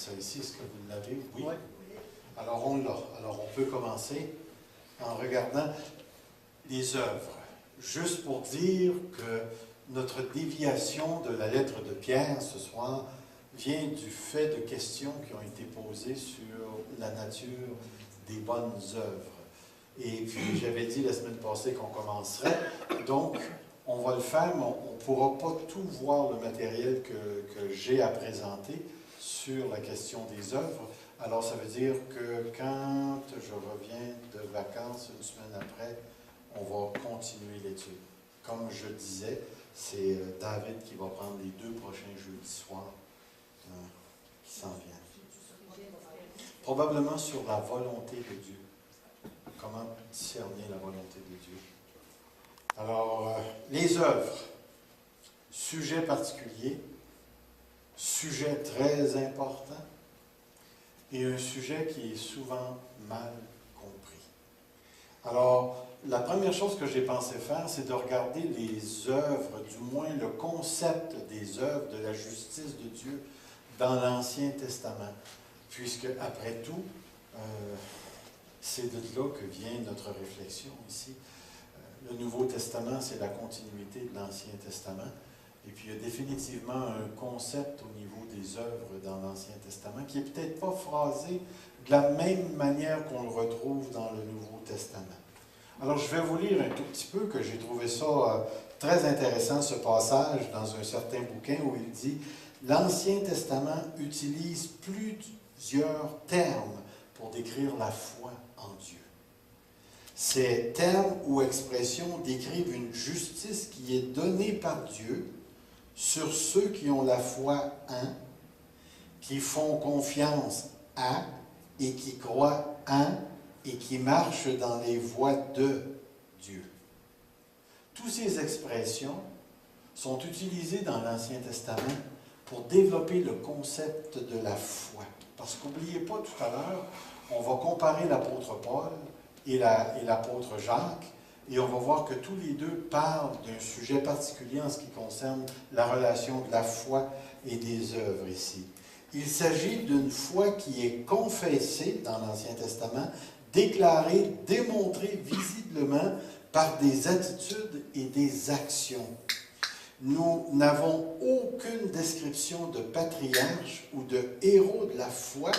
ça ici, est-ce que vous l'avez? Oui. Oui. Alors, on l'a. Alors, on peut commencer en regardant les œuvres. Juste pour dire que notre déviation de la lettre de Pierre ce soir vient du fait de questions qui ont été posées sur la nature des bonnes œuvres. Et puis, j'avais dit la semaine passée qu'on commencerait. Donc, on va le faire, mais on ne pourra pas tout voir le matériel que j'ai à présenter sur la question des œuvres. Alors, ça veut dire que quand je reviens de vacances, une semaine après, on va continuer l'étude. Comme je disais, c'est David qui va prendre les 2 prochains jeudis soirs qui s'en viennent. Probablement sur la volonté de Dieu. Comment discerner la volonté de Dieu. Alors, les œuvres, sujet particulier, sujet très important, et un sujet qui est souvent mal compris. Alors, la première chose que j'ai pensé faire, c'est de regarder les œuvres, du moins le concept des œuvres de la justice de Dieu dans l'Ancien Testament. Puisque, après tout, c'est de là que vient notre réflexion ici. Le Nouveau Testament, c'est la continuité de l'Ancien Testament. Et puis, il y a définitivement un concept au niveau des œuvres dans l'Ancien Testament qui n'est peut-être pas phrasé de la même manière qu'on le retrouve dans le Nouveau Testament. Alors, je vais vous lire un tout petit peu, que j'ai trouvé ça très intéressant, ce passage, dans un certain bouquin où il dit « L'Ancien Testament utilise plusieurs termes pour décrire la foi en Dieu. Ces termes ou expressions décrivent une justice qui est donnée par Dieu sur ceux qui ont la foi en, qui font confiance à et qui croient en et qui marchent dans les voies de Dieu. » Toutes ces expressions sont utilisées dans l'Ancien Testament pour développer le concept de la foi. Parce qu'oubliez pas, tout à l'heure, on va comparer l'apôtre Paul et l'apôtre Jacques, et on va voir que tous les deux parlent d'un sujet particulier en ce qui concerne la relation de la foi et des œuvres ici. Il s'agit d'une foi qui est confessée dans l'Ancien Testament, déclarée, démontrée visiblement par des attitudes et des actions. Nous n'avons aucune description de patriarche ou de héros de la foi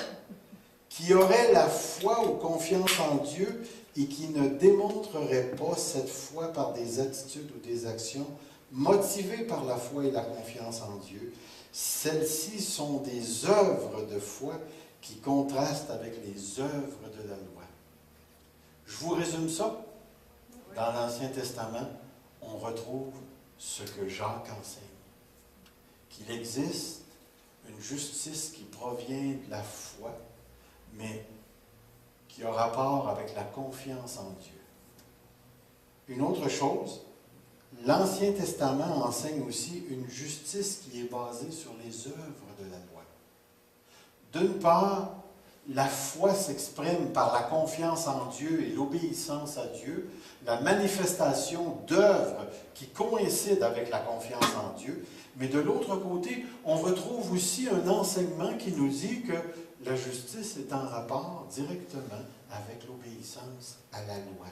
qui aurait la foi ou confiance en Dieu et qui ne démontrerait pas cette foi par des attitudes ou des actions motivées par la foi et la confiance en Dieu. Celles-ci sont des œuvres de foi qui contrastent avec les œuvres de la loi. Je vous résume ça. Dans l'Ancien Testament, on retrouve ce que Jacques enseigne. Qu'il existe une justice qui provient de la foi, mais qui a rapport avec la confiance en Dieu. Une autre chose, l'Ancien Testament enseigne aussi une justice qui est basée sur les œuvres de la loi. D'une part, la foi s'exprime par la confiance en Dieu et l'obéissance à Dieu, la manifestation d'œuvres qui coïncident avec la confiance en Dieu. Mais de l'autre côté, on retrouve aussi un enseignement qui nous dit que la justice est en rapport directement avec l'obéissance à la loi.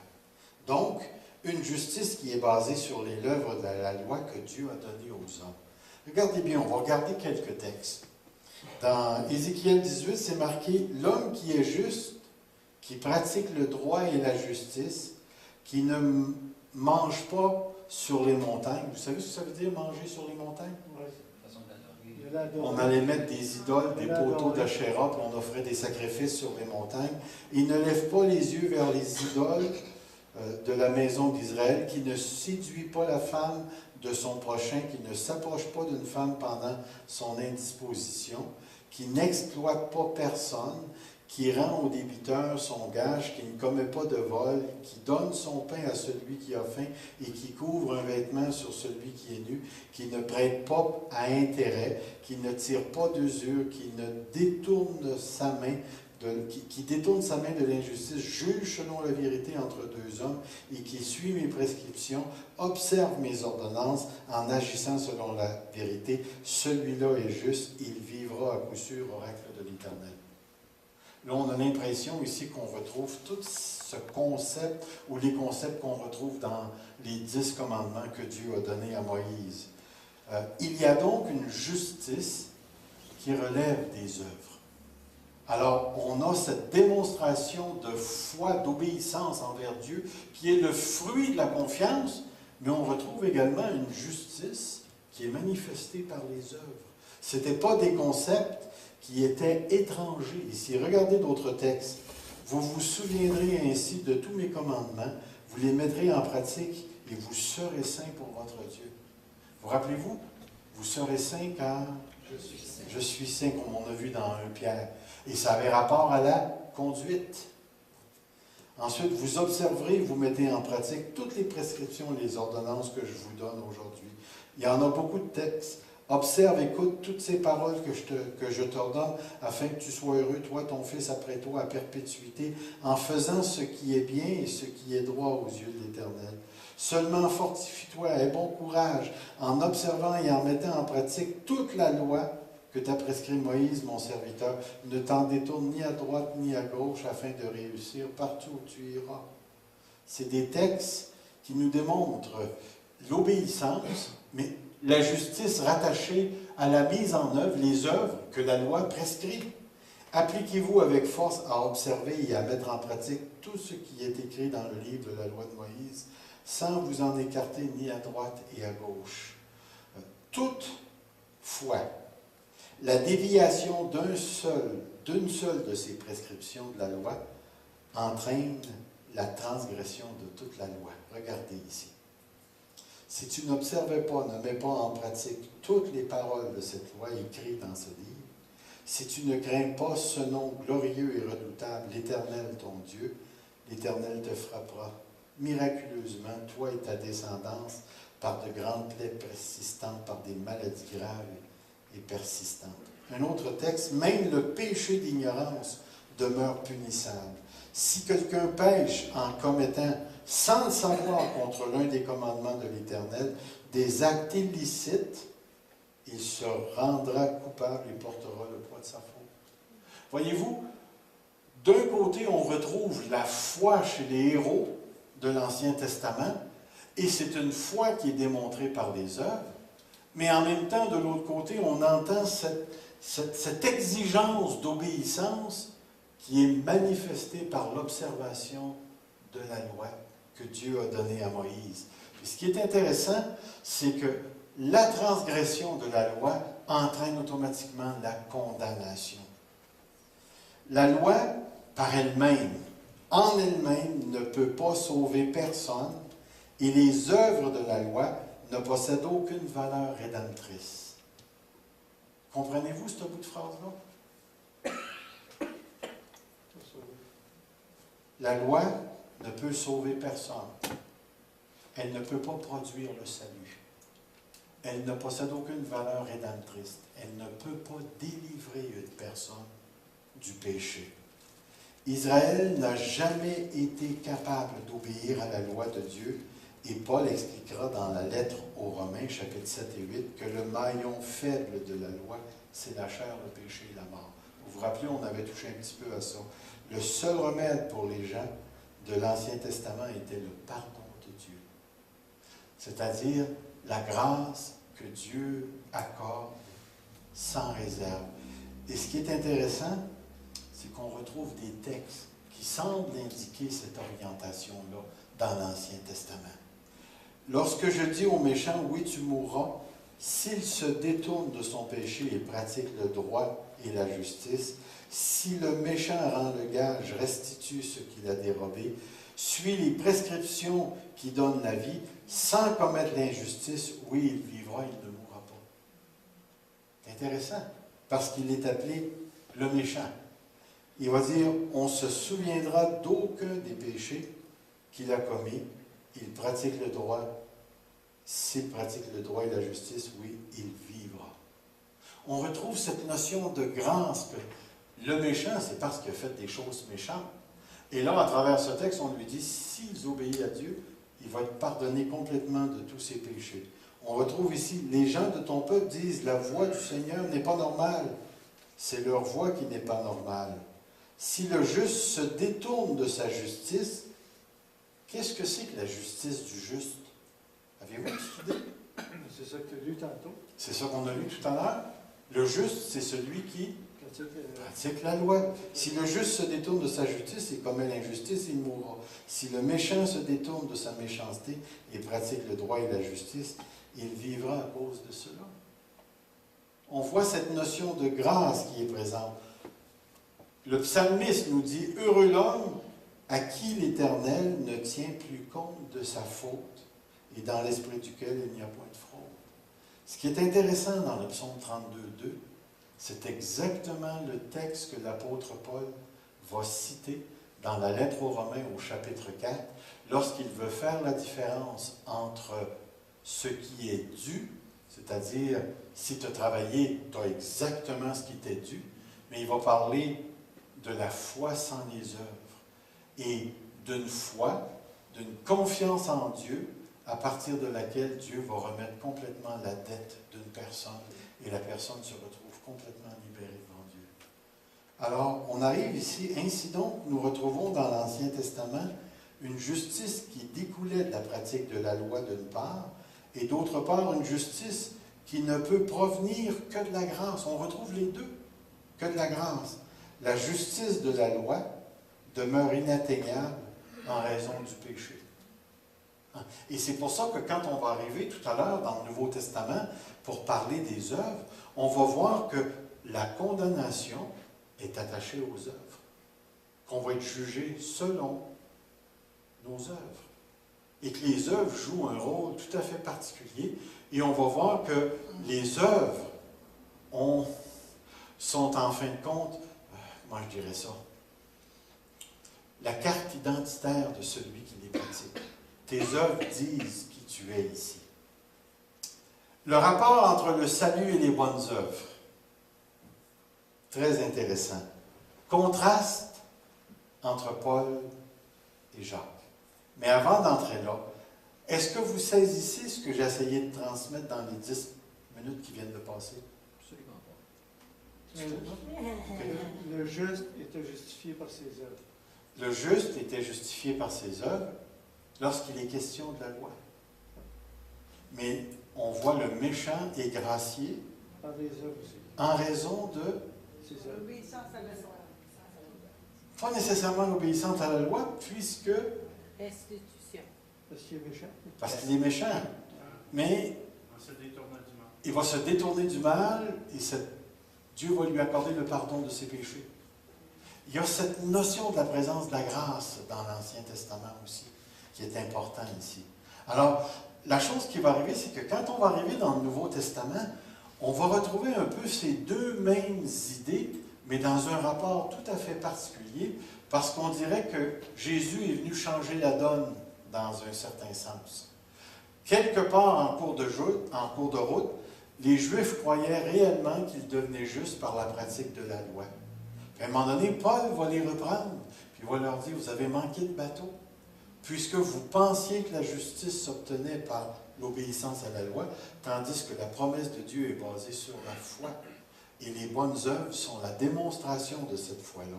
Donc, une justice qui est basée sur les œuvres de la loi que Dieu a donnée aux hommes. Regardez bien, on va regarder quelques textes. Dans Ézéchiel 18, c'est marqué « L'homme qui est juste, qui pratique le droit et la justice, qui ne mange pas sur les montagnes. » Vous savez ce que ça veut dire, manger sur les montagnes? Oui. On allait mettre des idoles, des poteaux d'Achéra, puis on offrait des sacrifices sur les montagnes. Il ne lève pas les yeux vers les idoles de la maison d'Israël, qui ne séduit pas la femme de son prochain, qui ne s'approche pas d'une femme pendant son indisposition, qui n'exploite pas personne, qui rend au débiteur son gage, qui ne commet pas de vol, qui donne son pain à celui qui a faim et qui couvre un vêtement sur celui qui est nu, qui ne prête pas à intérêt, qui ne tire pas d'usure, qui ne détourne sa main qui détourne sa main de l'injustice, juge selon la vérité entre deux hommes et qui suit mes prescriptions, observe mes ordonnances en agissant selon la vérité, celui-là est juste, il vivra à coup sûr, oracle de l'Éternel. Là, on a l'impression ici qu'on retrouve tout ce concept, ou les concepts qu'on retrouve dans les 10 commandements que Dieu a donnés à Moïse. Il y a donc une justice qui relève des œuvres. Alors, on a cette démonstration de foi, d'obéissance envers Dieu, qui est le fruit de la confiance, mais on retrouve également une justice qui est manifestée par les œuvres. Ce n'étaient pas des concepts qui étaient étrangers. Ici, regardez d'autres textes. Vous vous souviendrez ainsi de tous mes commandements, vous les mettrez en pratique et vous serez saints pour votre Dieu. Vous rappelez-vous? Vous serez saints car je suis saint, comme on a vu dans 1 Pierre. Et ça avait rapport à la conduite. Ensuite, vous observerez, vous mettez en pratique toutes les prescriptions et les ordonnances que je vous donne aujourd'hui. Il y en a beaucoup de textes. Observe, écoute toutes ces paroles que je t'ordonne, afin que tu sois heureux, toi, ton fils après toi, à perpétuité, en faisant ce qui est bien et ce qui est droit aux yeux de l'Éternel. Seulement fortifie-toi, aie bon courage, en observant et en mettant en pratique toute la loi que t'a prescrit Moïse, mon serviteur. Ne t'en détourne ni à droite ni à gauche, afin de réussir partout où tu iras. C'est des textes qui nous démontrent l'obéissance, mais la justice rattachée à la mise en œuvre, les œuvres que la loi prescrit. Appliquez-vous avec force à observer et à mettre en pratique tout ce qui est écrit dans le livre de la loi de Moïse, sans vous en écarter ni à droite et à gauche. Toutefois, la déviation d'une seule de ces prescriptions de la loi entraîne la transgression de toute la loi. Regardez ici. Si tu n'observes pas, ne mets pas en pratique toutes les paroles de cette loi écrites dans ce livre, si tu ne crains pas ce nom glorieux et redoutable, l'Éternel ton Dieu, l'Éternel te frappera miraculeusement, toi et ta descendance, par de grandes plaies persistantes, par des maladies graves et persistantes. Un autre texte, même le péché d'ignorance demeure punissable. Si quelqu'un pêche en commettant, sans le savoir, contre l'un des commandements de l'Éternel, des actes illicites, il se rendra coupable et portera le poids de sa faute. Voyez-vous, d'un côté, on retrouve la foi chez les héros de l'Ancien Testament, et c'est une foi qui est démontrée par les œuvres, mais en même temps, de l'autre côté, on entend cette exigence d'obéissance qui est manifestée par l'observation de la loi que Dieu a donnée à Moïse. Et ce qui est intéressant, c'est que la transgression de la loi entraîne automatiquement la condamnation. La loi, par elle-même, en elle-même, ne peut pas sauver personne, et les œuvres de la loi ne possèdent aucune valeur rédemptrice. Comprenez-vous ce bout de phrase-là? La loi ne peut sauver personne. Elle ne peut pas produire le salut. Elle ne possède aucune valeur rédemptrice. Elle ne peut pas délivrer une personne du péché. Israël n'a jamais été capable d'obéir à la loi de Dieu, et Paul expliquera dans la lettre aux Romains, chapitre 7 et 8, que le maillon faible de la loi, c'est la chair, le péché et la mort. Vous vous rappelez, on avait touché un petit peu à ça. Le seul remède pour les gens de l'Ancien Testament était le pardon de Dieu. C'est-à-dire la grâce que Dieu accorde sans réserve. Et ce qui est intéressant, c'est qu'on retrouve des textes qui semblent indiquer cette orientation-là dans l'Ancien Testament. Lorsque je dis au méchant, oui, tu mourras, s'il se détourne de son péché et pratique le droit et la justice, si le méchant rend le gage, restitue ce qu'il a dérobé, suit les prescriptions qui donnent la vie, sans commettre l'injustice, oui, il vivra, il ne mourra pas. C'est intéressant, parce qu'il est appelé le méchant. Il va dire, on se souviendra d'aucun des péchés qu'il a commis, il pratique le droit. S'il pratique le droit et la justice, oui, il vivra. On retrouve cette notion de grâce Le méchant, c'est parce qu'il a fait des choses méchantes. Et là, à travers ce texte, on lui dit, s'ils obéissent à Dieu, il va être pardonné complètement de tous ses péchés. On retrouve ici, les gens de ton peuple disent, la voix du Seigneur n'est pas normale. C'est leur voix qui n'est pas normale. Si le juste se détourne de sa justice, qu'est-ce que c'est que la justice du juste? Avez-vous une petite idée? C'est ça que tu as lu tantôt. C'est ça qu'on a lu tout à l'heure. Le juste, c'est celui qui pratique la loi. Si le juste se détourne de sa justice et commet l'injustice, il mourra. Si le méchant se détourne de sa méchanceté et pratique le droit et la justice, il vivra à cause de cela. On voit cette notion de grâce qui est présente. Le psalmiste nous dit, « Heureux l'homme à qui l'Éternel ne tient plus compte de sa faute et dans l'esprit duquel il n'y a point de fraude. » Ce qui est intéressant dans le psaume 32, 2, c'est exactement le texte que l'apôtre Paul va citer dans la lettre aux Romains au chapitre 4, lorsqu'il veut faire la différence entre ce qui est dû, c'est-à-dire si tu as travaillé, tu as exactement ce qui t'est dû, mais il va parler de la foi sans les œuvres et d'une foi, d'une confiance en Dieu, à partir de laquelle Dieu va remettre complètement la dette d'une personne et la personne se retrouve complètement libérée devant Dieu. Alors, on arrive ici, ainsi donc, nous retrouvons dans l'Ancien Testament une justice qui découlait de la pratique de la loi d'une part, et d'autre part une justice qui ne peut provenir que de la grâce. On retrouve les deux, que de la grâce. La justice de la loi demeure inatteignable en raison du péché. Et c'est pour ça que quand on va arriver tout à l'heure dans le Nouveau Testament pour parler des œuvres, on va voir que la condamnation est attachée aux œuvres, qu'on va être jugé selon nos œuvres, et que les œuvres jouent un rôle tout à fait particulier, et on va voir que les œuvres sont en fin de compte, comment je dirais ça, la carte identitaire de celui qui les pratique. Tes œuvres disent qui tu es ici. Le rapport entre le salut et les bonnes œuvres, très intéressant. Contraste entre Paul et Jacques. Mais avant d'entrer là, est-ce que vous saisissez ce que j'ai essayé de transmettre dans les 10 minutes qui viennent de passer? Absolument pas. Le juste était justifié par ses œuvres. Le juste était justifié par ses œuvres lorsqu'il est question de la loi. Mais on voit le méchant et gracié Par les œuvres aussi. en raison de, Ses œuvres. L'obéissance à la loi. pas nécessairement l'obéissance à la loi, puisque, Restitution. Parce qu'il est méchant. parce qu'il est méchant, mais En se détournant du mal. il va se détourner du mal et Dieu va lui accorder le pardon de ses péchés. Il y a cette notion de la présence de la grâce dans l'Ancien Testament aussi, qui est important ici. Alors, la chose qui va arriver, c'est que quand on va arriver dans le Nouveau Testament, on va retrouver un peu ces deux mêmes idées, mais dans un rapport tout à fait particulier, parce qu'on dirait que Jésus est venu changer la donne dans un certain sens. Quelque part en cours de route, les Juifs croyaient réellement qu'ils devenaient justes par la pratique de la loi. Puis à un moment donné, Paul va les reprendre, puis il va leur dire, vous avez manqué de bateau, puisque vous pensiez que la justice s'obtenait par l'obéissance à la loi, tandis que la promesse de Dieu est basée sur la foi. Et les bonnes œuvres sont la démonstration de cette foi-là.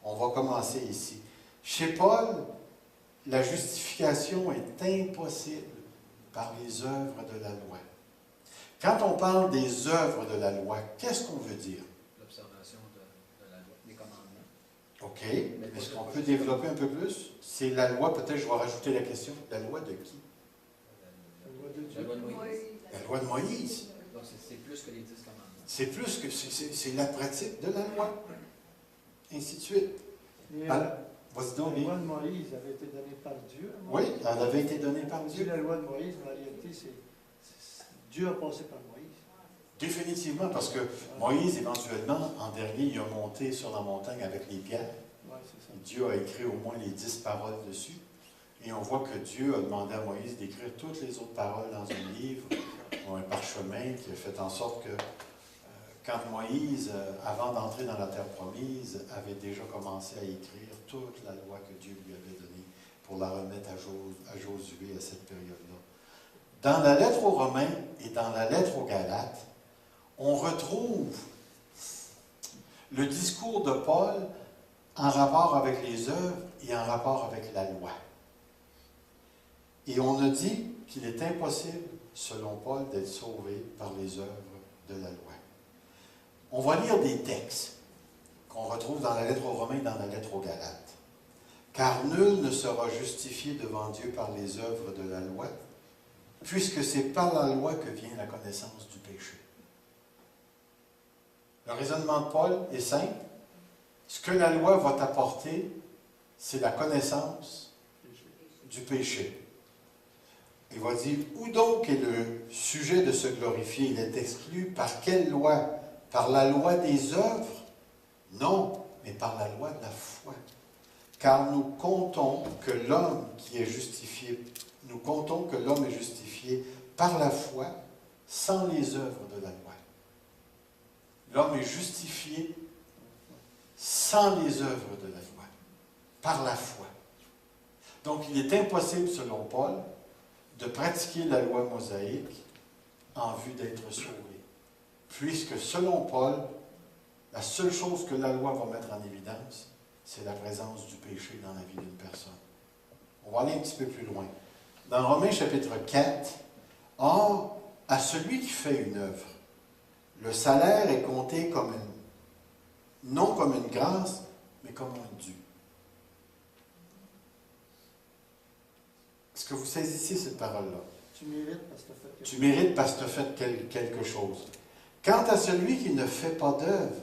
On va commencer ici. Chez Paul, la justification est impossible par les œuvres de la loi. Quand on parle des œuvres de la loi, qu'est-ce qu'on veut dire? L'observation de la loi, des commandements. OK. Est-ce qu'on peut développer un peu plus? C'est la loi, peut-être je vais rajouter la question. La loi de qui? La loi de Dieu. La loi de Moïse. La loi de Moïse. Donc c'est plus que les 10 commandements. C'est plus que c'est la pratique de la loi. Ainsi de suite. Et, Alors, vas-y donc, la Lee. loi de Moïse avait été donnée par Dieu. Oui, elle avait été donnée par On dit Dieu. la loi de Moïse, mais en réalité, Dieu a passé par Moïse. Définitivement, parce que Moïse, éventuellement, en dernier, il a monté sur la montagne avec les pierres. Oui, c'est ça. Dieu a écrit au moins les 10 paroles dessus. Et on voit que Dieu a demandé à Moïse d'écrire toutes les autres paroles dans un livre ou un parchemin qui a fait en sorte que quand Moïse, avant d'entrer dans la terre promise, avait déjà commencé à écrire toute la loi que Dieu lui avait donnée pour la remettre à Josué à cette période-là. Dans la lettre aux Romains et dans la lettre aux Galates, on retrouve le discours de Paul en rapport avec les œuvres et en rapport avec la loi. Et on a dit qu'il est impossible, selon Paul, d'être sauvé par les œuvres de la loi. On va lire des textes qu'on retrouve dans la lettre aux Romains et dans la lettre aux Galates. Car nul ne sera justifié devant Dieu par les œuvres de la loi, puisque c'est par la loi que vient la connaissance du péché. Le raisonnement de Paul est simple. Ce que la loi va t'apporter, c'est la connaissance du péché. Il va dire, où donc est le sujet de se glorifier? Il est exclu par quelle loi? Par la loi des œuvres? Non, mais par la loi de la foi. Car nous comptons que l'homme est justifié par la foi sans les œuvres de la loi. L'homme est justifié sans les œuvres de la loi, par la foi. Donc, il est impossible, selon Paul, de pratiquer la loi mosaïque en vue d'être sauvé. Puisque, selon Paul, la seule chose que la loi va mettre en évidence, c'est la présence du péché dans la vie d'une personne. On va aller un petit peu plus loin. Dans Romains chapitre 4, or, à celui qui fait une œuvre, le salaire est compté comme non comme une grâce, mais comme un dû. Est-ce que vous saisissez cette parole-là? Tu mérites parce que tu as fait quelque chose. Tu mérites parce que tu as fait quelque chose. Quant à celui qui ne fait pas d'œuvre,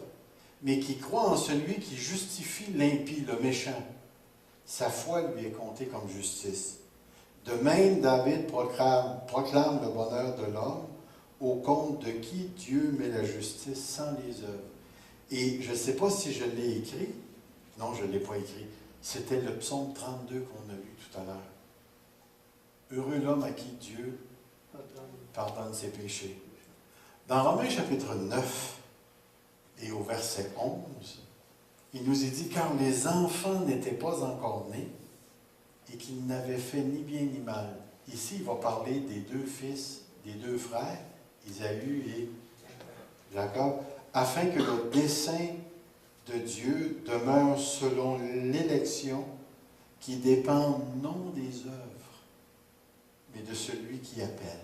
mais qui croit en celui qui justifie l'impie, le méchant, sa foi lui est comptée comme justice. De même, David proclame le bonheur de l'homme, au compte de qui Dieu met la justice sans les œuvres. Et je ne sais pas si je l'ai écrit. Non, je ne l'ai pas écrit. C'était le psaume 32 qu'on a lu tout à l'heure. Heureux l'homme à qui Dieu pardonne ses péchés. Dans Romains chapitre 9 et au verset 11, il nous est dit, car les enfants n'étaient pas encore nés et qu'ils n'avaient fait ni bien ni mal. Ici, il va parler des deux fils, des deux frères, Isaü et Jacob, afin que le dessein de Dieu demeure selon l'élection qui dépend non des œuvres, mais de celui qui appelle.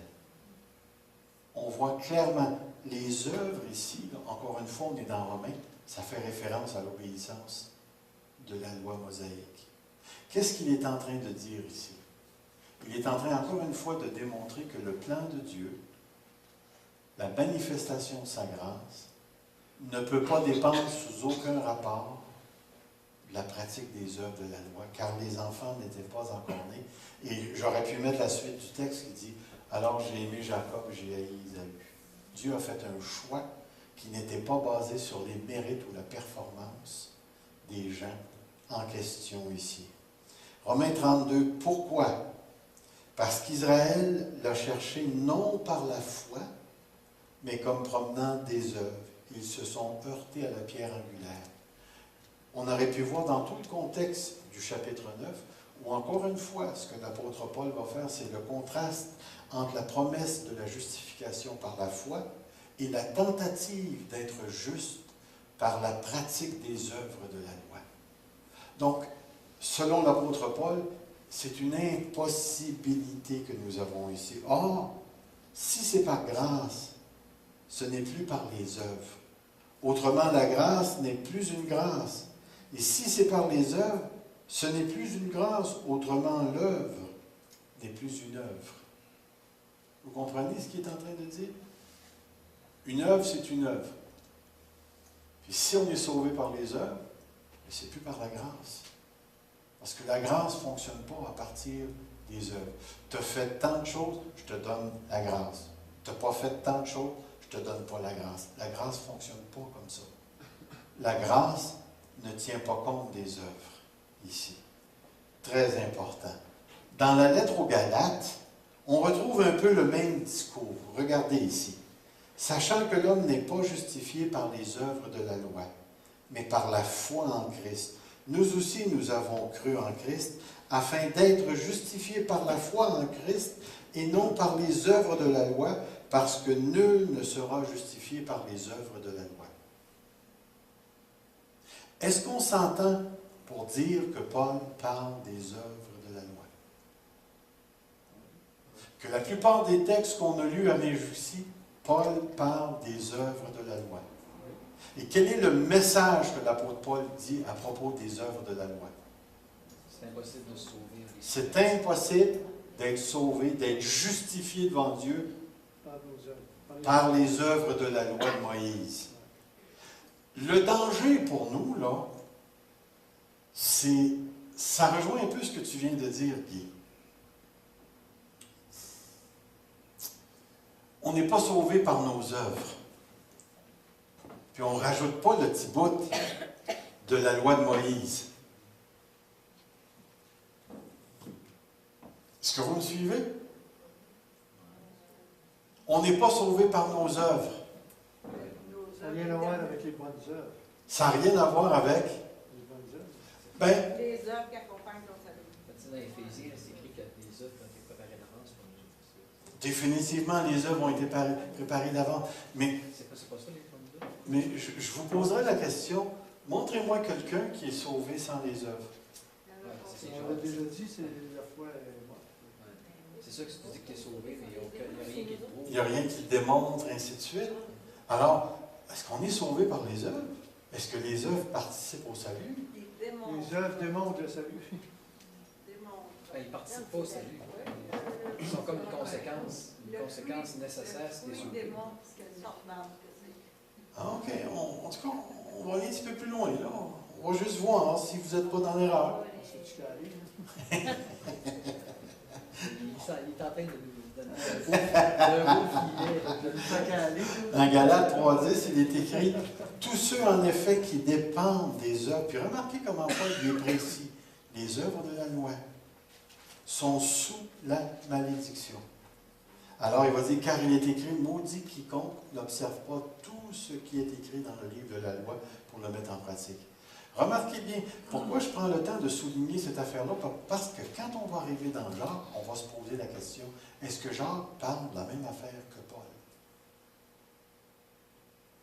On voit clairement les œuvres ici, là, encore une fois, on est dans Romains, ça fait référence à l'obéissance de la loi mosaïque. Qu'est-ce qu'il est en train de dire ici? Il est en train, encore une fois, de démontrer que le plan de Dieu, la manifestation de sa grâce, ne peut pas dépendre sous aucun rapport de la pratique des œuvres de la loi, car les enfants n'étaient pas encore nés. Et j'aurais pu mettre la suite du texte qui dit « Alors j'ai aimé Jacob, j'ai haï Isaü ». Dieu a fait un choix qui n'était pas basé sur les mérites ou la performance des gens en question ici. Romains 32, pourquoi? Parce qu'Israël l'a cherché non par la foi, mais comme promenant des œuvres. Ils se sont heurtés à la pierre angulaire. On aurait pu voir dans tout le contexte du chapitre 9, où encore une fois, ce que l'apôtre Paul va faire, c'est le contraste entre la promesse de la justification par la foi et la tentative d'être juste par la pratique des œuvres de la loi. Donc, selon l'apôtre Paul, c'est une impossibilité que nous avons ici. Or, si c'est par grâce, ce n'est plus par les œuvres. Autrement, la grâce n'est plus une grâce. Et si c'est par les œuvres, ce n'est plus une grâce. Autrement, l'œuvre n'est plus une œuvre. Vous comprenez ce qu'il est en train de dire? Une œuvre, c'est une œuvre. Puis si on est sauvé par les œuvres, ce n'est plus par la grâce. Parce que la grâce ne fonctionne pas à partir des œuvres. Tu as fait tant de choses, je te donne la grâce. Tu n'as pas fait tant de choses, je ne te donne pas la grâce. La grâce ne fonctionne pas comme ça. La grâce ne tient pas compte des œuvres, ici. Très important. Dans la lettre aux Galates, on retrouve un peu le même discours. Regardez ici. Sachant que l'homme n'est pas justifié par les œuvres de la loi, mais par la foi en Christ. Nous aussi, nous avons cru en Christ, afin d'être justifiés par la foi en Christ et non par les œuvres de la loi, parce que nul ne sera justifié par les œuvres de la loi. Est-ce qu'on s'entend pour dire que Paul parle des œuvres de la loi? Que la plupart des textes qu'on a lus avec jusqu'ici, Paul parle des œuvres de la loi. Et quel est le message que l'apôtre Paul dit à propos des œuvres de la loi? C'est impossible de se sauver. C'est impossible d'être sauvé, d'être justifié devant Dieu Par nos œuvres. par les œuvres de la loi de Moïse. Le danger pour nous, là, ça rejoint un peu ce que tu viens de dire, Guy. On n'est pas sauvé par nos œuvres. Puis on ne rajoute pas le petit bout de la loi de Moïse. Est-ce que vous me suivez? On n'est pas sauvé par nos œuvres. Ça n'a rien à voir avec les bonnes œuvres. Ça n'a rien à voir avec... Les bonnes œuvres. Ben, Les œuvres qui accompagnent ton salut. Dans Éphésiens, c'est écrit que les œuvres ont été préparées d'avance pour nous. définitivement, les œuvres ont été préparées d'avance. Mais C'est pas ça les bonnes œuvres? Mais je vous poserai la question, montrez-moi quelqu'un qui est sauvé sans les œuvres. On l'a déjà dit, c'est la foi est morte. C'est ça que tu dis que tu es sauvé, mais il n'y a rien qui te prouve. Il n'y a rien qui le démontre, ainsi de suite. Alors, est-ce qu'on est sauvé par les œuvres? Est-ce que les œuvres participent au salut? Les œuvres démontrent le salut. Ils ne participent pas au salut. Ils sont comme une conséquence nécessaire si tu es sauvé. Ah, OK. En tout cas, on va aller un petit peu plus loin, là. On va juste voir si vous n'êtes pas dans l'erreur. C'est ce qui arrive. Il est en train de nous donner un beau filet. De nous sacaler. Dans Galates 3.10, il est écrit « Tous ceux, en effet, qui dépendent des œuvres », puis remarquez comment Paul il est précis, les œuvres de la loi sont sous la malédiction. Alors, il va dire « Car il est écrit, maudit quiconque n'observe pas tout ce qui est écrit dans le livre de la loi pour le mettre en pratique. » Remarquez bien, pourquoi je prends le temps de souligner cette affaire-là? Parce que quand on va arriver dans Jacques, on va se poser la question, est-ce que Jacques parle de la même affaire que Paul?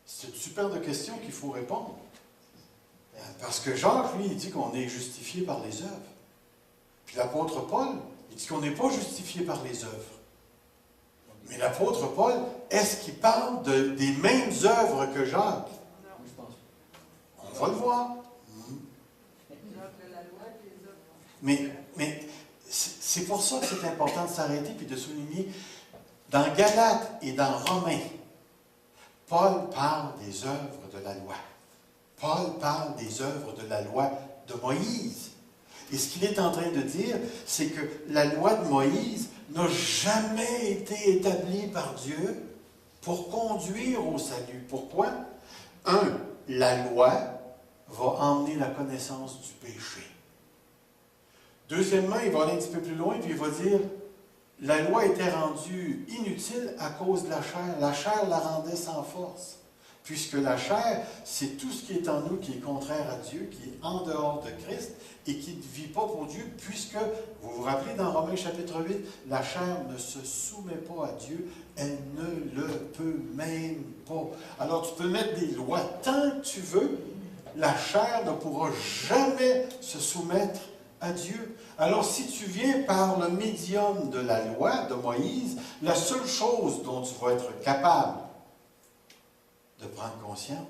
C'est une super de question qu'il faut répondre. Parce que Jacques, lui, il dit qu'on est justifié par les œuvres. Puis l'apôtre Paul, il dit qu'on n'est pas justifié par les œuvres. Mais l'apôtre Paul, est-ce qu'il parle des mêmes œuvres que Jacques? Je pense pas. On va le voir. Mais c'est pour ça que c'est important de s'arrêter et de souligner, dans Galates et dans Romains, Paul parle des œuvres de la loi. Paul parle des œuvres de la loi de Moïse. Et ce qu'il est en train de dire, c'est que la loi de Moïse n'a jamais été établie par Dieu pour conduire au salut. Pourquoi? La loi va emmener la connaissance du péché. Deuxièmement, il va aller un petit peu plus loin, puis il va dire, la loi était rendue inutile à cause de la chair. La chair la rendait sans force. Puisque la chair, c'est tout ce qui est en nous qui est contraire à Dieu, qui est en dehors de Christ et qui ne vit pas pour Dieu, puisque, vous vous rappelez dans Romains chapitre 8, la chair ne se soumet pas à Dieu, elle ne le peut même pas. Alors tu peux mettre des lois tant que tu veux, la chair ne pourra jamais se soumettre à Dieu. Alors si tu viens par le médium de la loi de Moïse, la seule chose dont tu vas être capable de prendre conscience,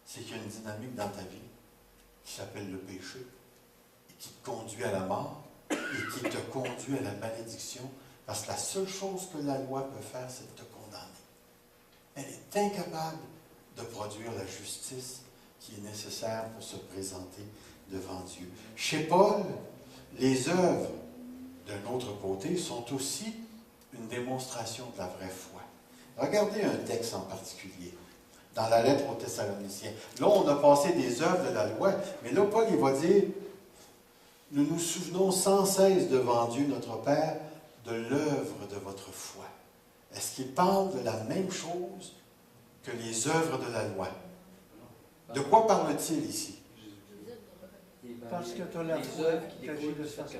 c'est qu'il y a une dynamique dans ta vie qui s'appelle le péché et qui te conduit à la mort et qui te conduit à la malédiction, parce que la seule chose que la loi peut faire, c'est de te condamner. Elle est incapable de produire la justice qui est nécessaire pour se présenter devant Dieu. Chez Paul, les œuvres, d'un autre côté, sont aussi une démonstration de la vraie foi. Regardez un texte en particulier, dans la lettre aux Thessaloniciens. Là, on a passé des œuvres de la loi, mais là, Paul, il va dire, nous nous souvenons sans cesse devant Dieu, notre Père, de l'œuvre de votre foi. est-ce qu'il parle de la même chose que les œuvres de la loi? De quoi parle-t-il ici? Parce que tu as la foi, tu agis de cette façon.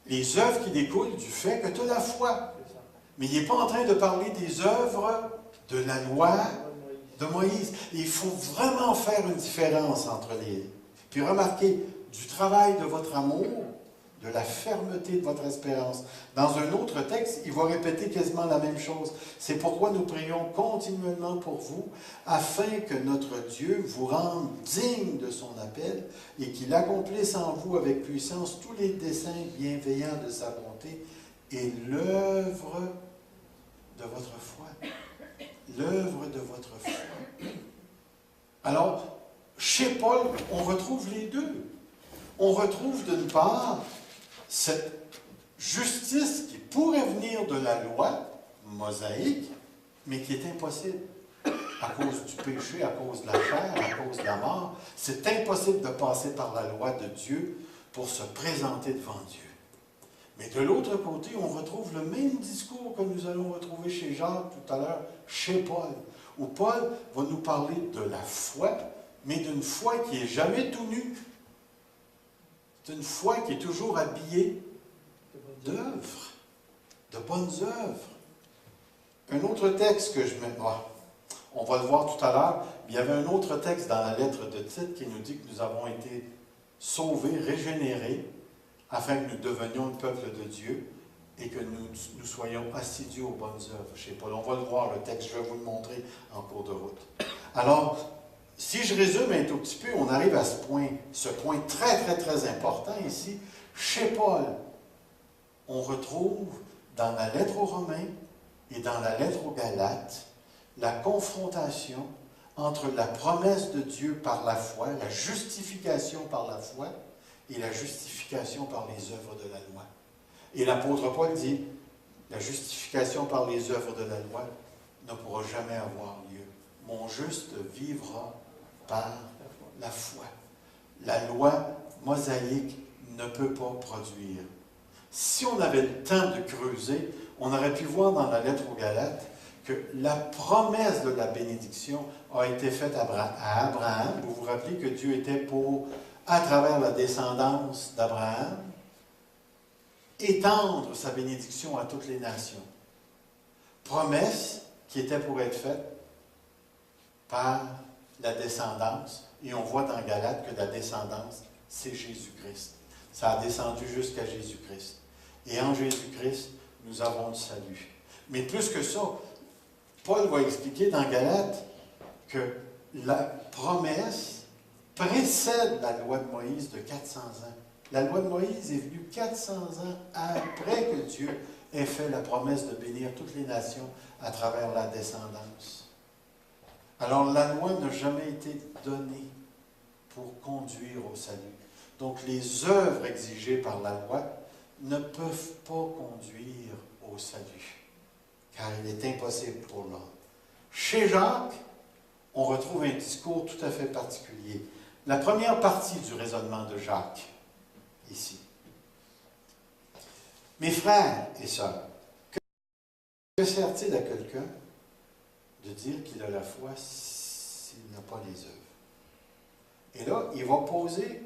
Les œuvres qui découlent du fait que tu as la foi. C'est ça. Mais il n'est pas en train de parler des œuvres de la loi de Moïse. Il faut vraiment faire une différence entre les... Puis remarquez, du travail de votre amour, de la fermeté de votre espérance. Dans un autre texte, il va répéter quasiment la même chose. C'est pourquoi nous prions continuellement pour vous, afin que notre Dieu vous rende digne de son appel et qu'il accomplisse en vous avec puissance tous les desseins bienveillants de sa bonté et l'œuvre de votre foi. L'œuvre de votre foi. Alors, chez Paul, on retrouve les deux. On retrouve d'une part cette justice qui pourrait venir de la loi mosaïque, mais qui est impossible à cause du péché, à cause de la chair, à cause de la mort. C'est impossible de passer par la loi de Dieu pour se présenter devant Dieu. Mais de l'autre côté, on retrouve le même discours que nous allons retrouver chez Jacques tout à l'heure, chez Paul, où Paul va nous parler de la foi, mais d'une foi qui n'est jamais tout nue. C'est une foi qui est toujours habillée d'œuvres, de bonnes œuvres. Un autre texte que je mets... on va le voir tout à l'heure. Il y avait un autre texte dans la lettre de Tite qui nous dit que nous avons été sauvés, régénérés, afin que nous devenions le peuple de Dieu et que nous soyons assidus aux bonnes œuvres chez Paul. On va le voir, le texte, je vais vous le montrer en cours de route. Alors, si je résume un tout petit peu, on arrive à ce point très, très, très important ici. Chez Paul, on retrouve dans la lettre aux Romains et dans la lettre aux Galates la confrontation entre la promesse de Dieu par la foi, la justification par la foi, et la justification par les œuvres de la loi. Et l'apôtre Paul dit, la justification par les œuvres de la loi ne pourra jamais avoir lieu. Mon juste vivra par la foi. La loi mosaïque ne peut pas produire. Si on avait le temps de creuser, on aurait pu voir dans la lettre aux Galates que la promesse de la bénédiction a été faite à Abraham. Vous vous rappelez que Dieu était pour, à travers la descendance d'Abraham, étendre sa bénédiction à toutes les nations. Promesse qui était pour être faite par la descendance. Et on voit dans Galates que la descendance, c'est Jésus-Christ. Ça a descendu jusqu'à Jésus-Christ. Et en Jésus-Christ, nous avons le salut. Mais plus que ça, Paul va expliquer dans Galates que la promesse précède la loi de Moïse de 400 ans. La loi de Moïse est venue 400 ans après que Dieu ait fait la promesse de bénir toutes les nations à travers la descendance. Alors la loi n'a jamais été donnée pour conduire au salut. Donc les œuvres exigées par la loi ne peuvent pas conduire au salut, car il est impossible pour l'homme. Chez Jacques, on retrouve un discours tout à fait particulier. La première partie du raisonnement de Jacques, ici. Mes frères et sœurs, que sert-il à quelqu'un de dire qu'il a la foi s'il n'a pas les œuvres? Et là, il va poser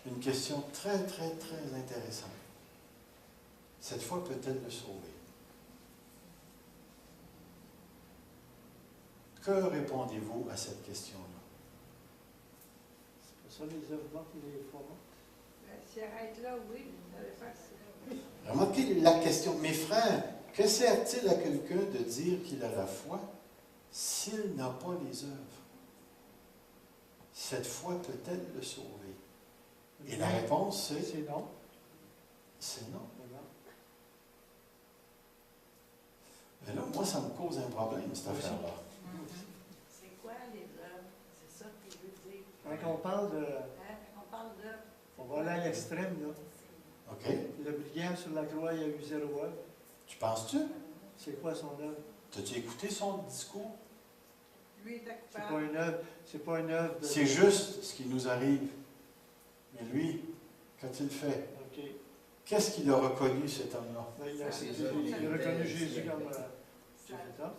une question très, très, très intéressante. Cette foi peut-elle le sauver? Que répondez-vous à cette question-là? C'est pas ça les œuvres mortes et les foi mortes? Si arrête là, oui, ça veut faire ça. Remarquez la question. Mes frères, que sert-il à quelqu'un de dire qu'il a la foi s'il n'a pas les œuvres? Cette foi peut-elle le sauver? Et la réponse, C'est non. c'est non. Mais là, moi, ça me cause un problème, cette affaire-là. C'est quoi les œuvres? C'est ça qu'il veut dire. Quand on parle de... Quand on parle d'œuvres. On va aller à l'extrême, là. OK? Le brillant sur la croix, il y a eu 0 œuvre. Tu penses-tu? C'est quoi son œuvre? T'as-tu écouté son discours? Lui était C'est coupable. pas une œuvre. C'est pas une œuvre de... C'est juste ce qui nous arrive. Mais lui, qu'a-t-il fait? OK. Qu'est-ce qu'il a reconnu, cet homme-là? Là, il a reconnu Jésus comme j'ai fait ça.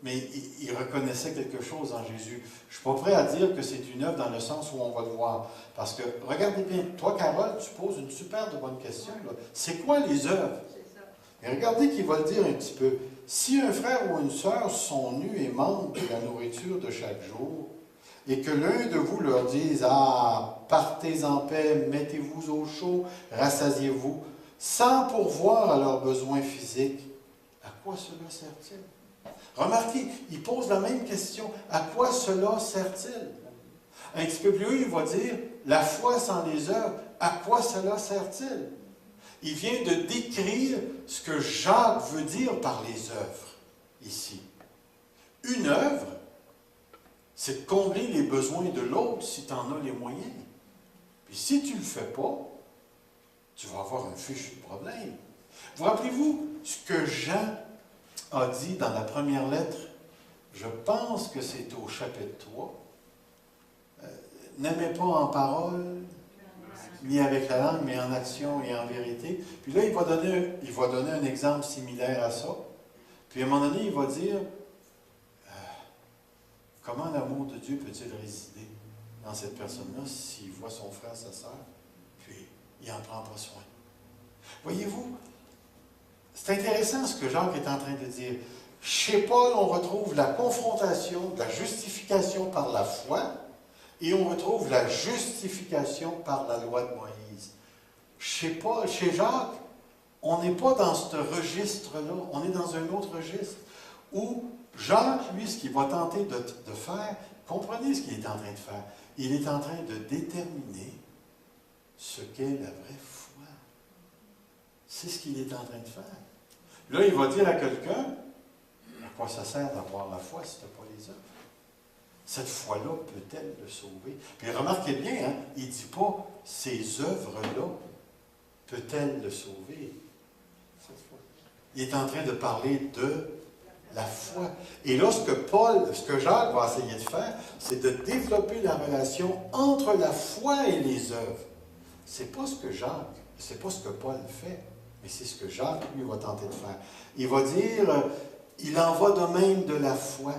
Mais il reconnaissait quelque chose en Jésus. Je ne suis pas prêt à dire que c'est une œuvre dans le sens où on va le voir. Parce que, regardez bien, toi, Carole, tu poses une super de bonne question. C'est quoi les œuvres? Et regardez qu'il va le dire un petit peu. Si un frère ou une sœur sont nus et manquent de la nourriture de chaque jour, et que l'un de vous leur dise, « Ah, partez en paix, mettez-vous au chaud, rassasiez-vous », sans pourvoir à leurs besoins physiques, à quoi cela sert-il? Remarquez, il pose la même question. À quoi cela sert-il? Un petit peu plus haut, il va dire, la foi sans les œuvres, à quoi cela sert-il? Il vient de décrire ce que Jacques veut dire par les œuvres, ici. Une œuvre, c'est de combler les besoins de l'autre si tu en as les moyens. Puis si tu ne le fais pas, tu vas avoir un fichu de problème. Vous rappelez-vous ce que Jean a dit dans la première lettre? Je pense que c'est au chapitre 3. N'aimez pas en parole, ni avec la langue, mais en action et en vérité. Puis là, il va donner un exemple similaire à ça. Puis à un moment donné, il va dire, comment l'amour de Dieu peut-il résider dans cette personne-là s'il voit son frère, sa sœur, puis il n'en prend pas soin? Voyez-vous, c'est intéressant ce que Jacques est en train de dire. Chez Paul, on retrouve la confrontation de la justification par la foi et on retrouve la justification par la loi de Moïse. Chez Jacques, on n'est pas dans ce registre-là, on est dans un autre registre où Jacques, lui, ce qu'il va tenter de faire, comprenez ce qu'il est en train de faire. Il est en train de déterminer ce qu'est la vraie foi. C'est ce qu'il est en train de faire. Là, il va dire à quelqu'un, à quoi ça sert d'avoir la foi si tu n'as pas les œuvres? Cette foi-là peut-elle le sauver? Puis remarquez bien, hein, il ne dit pas, ces œuvres-là peut-elle le sauver? Il est en train de parler de la foi. Et là, ce que Jacques va essayer de faire, c'est de développer la relation entre la foi et les œuvres. C'est pas ce que Paul fait, mais c'est ce que Jacques, lui, va tenter de faire. Il va dire, il en va de même de la foi.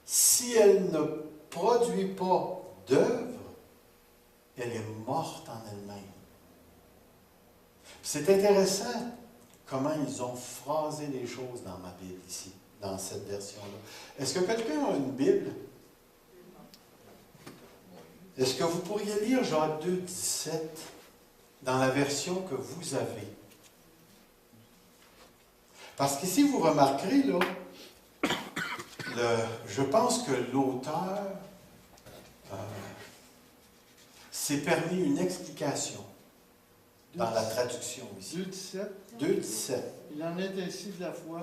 Si elle ne produit pas d'œuvre, elle est morte en elle-même. C'est intéressant comment ils ont phrasé les choses dans ma Bible ici, dans cette version-là. Est-ce que quelqu'un a une Bible? Est-ce que vous pourriez lire Jacques 2, 17 dans la version que vous avez? Parce qu'ici, vous remarquerez, là, je pense que l'auteur s'est permis une explication dans la traduction ici. 2,17. 2,17. Il en est ainsi de la foi.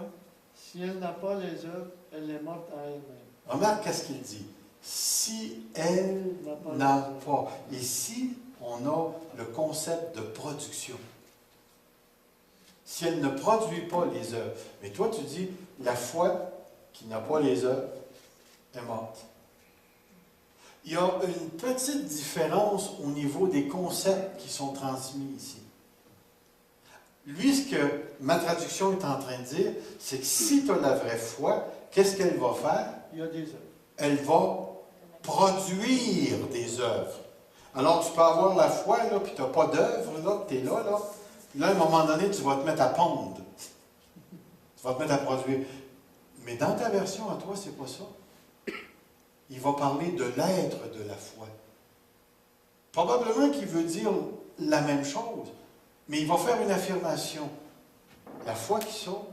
Si elle n'a pas les œuvres, elle est morte à elle-même. Remarque qu'est-ce qu'il dit. Si elle n'a pas. Ici, on a le concept de production. Si elle ne produit pas les œuvres. Mais toi, tu dis, la foi qui n'a pas les œuvres est morte. Il y a une petite différence au niveau des concepts qui sont transmis ici. Lui, ce que ma traduction est en train de dire, c'est que si tu as la vraie foi, qu'est-ce qu'elle va faire? Il y a des œuvres. Elle va produire des œuvres. Alors, tu peux avoir la foi, là, puis tu n'as pas d'œuvre, là, tu es là, là. Puis là, à un moment donné, tu vas te mettre à pondre. Tu vas te mettre à produire. Mais dans ta version à toi, c'est pas ça. Il va parler de l'être de la foi. Probablement qu'il veut dire la même chose, mais il va faire une affirmation. La foi qui sauve,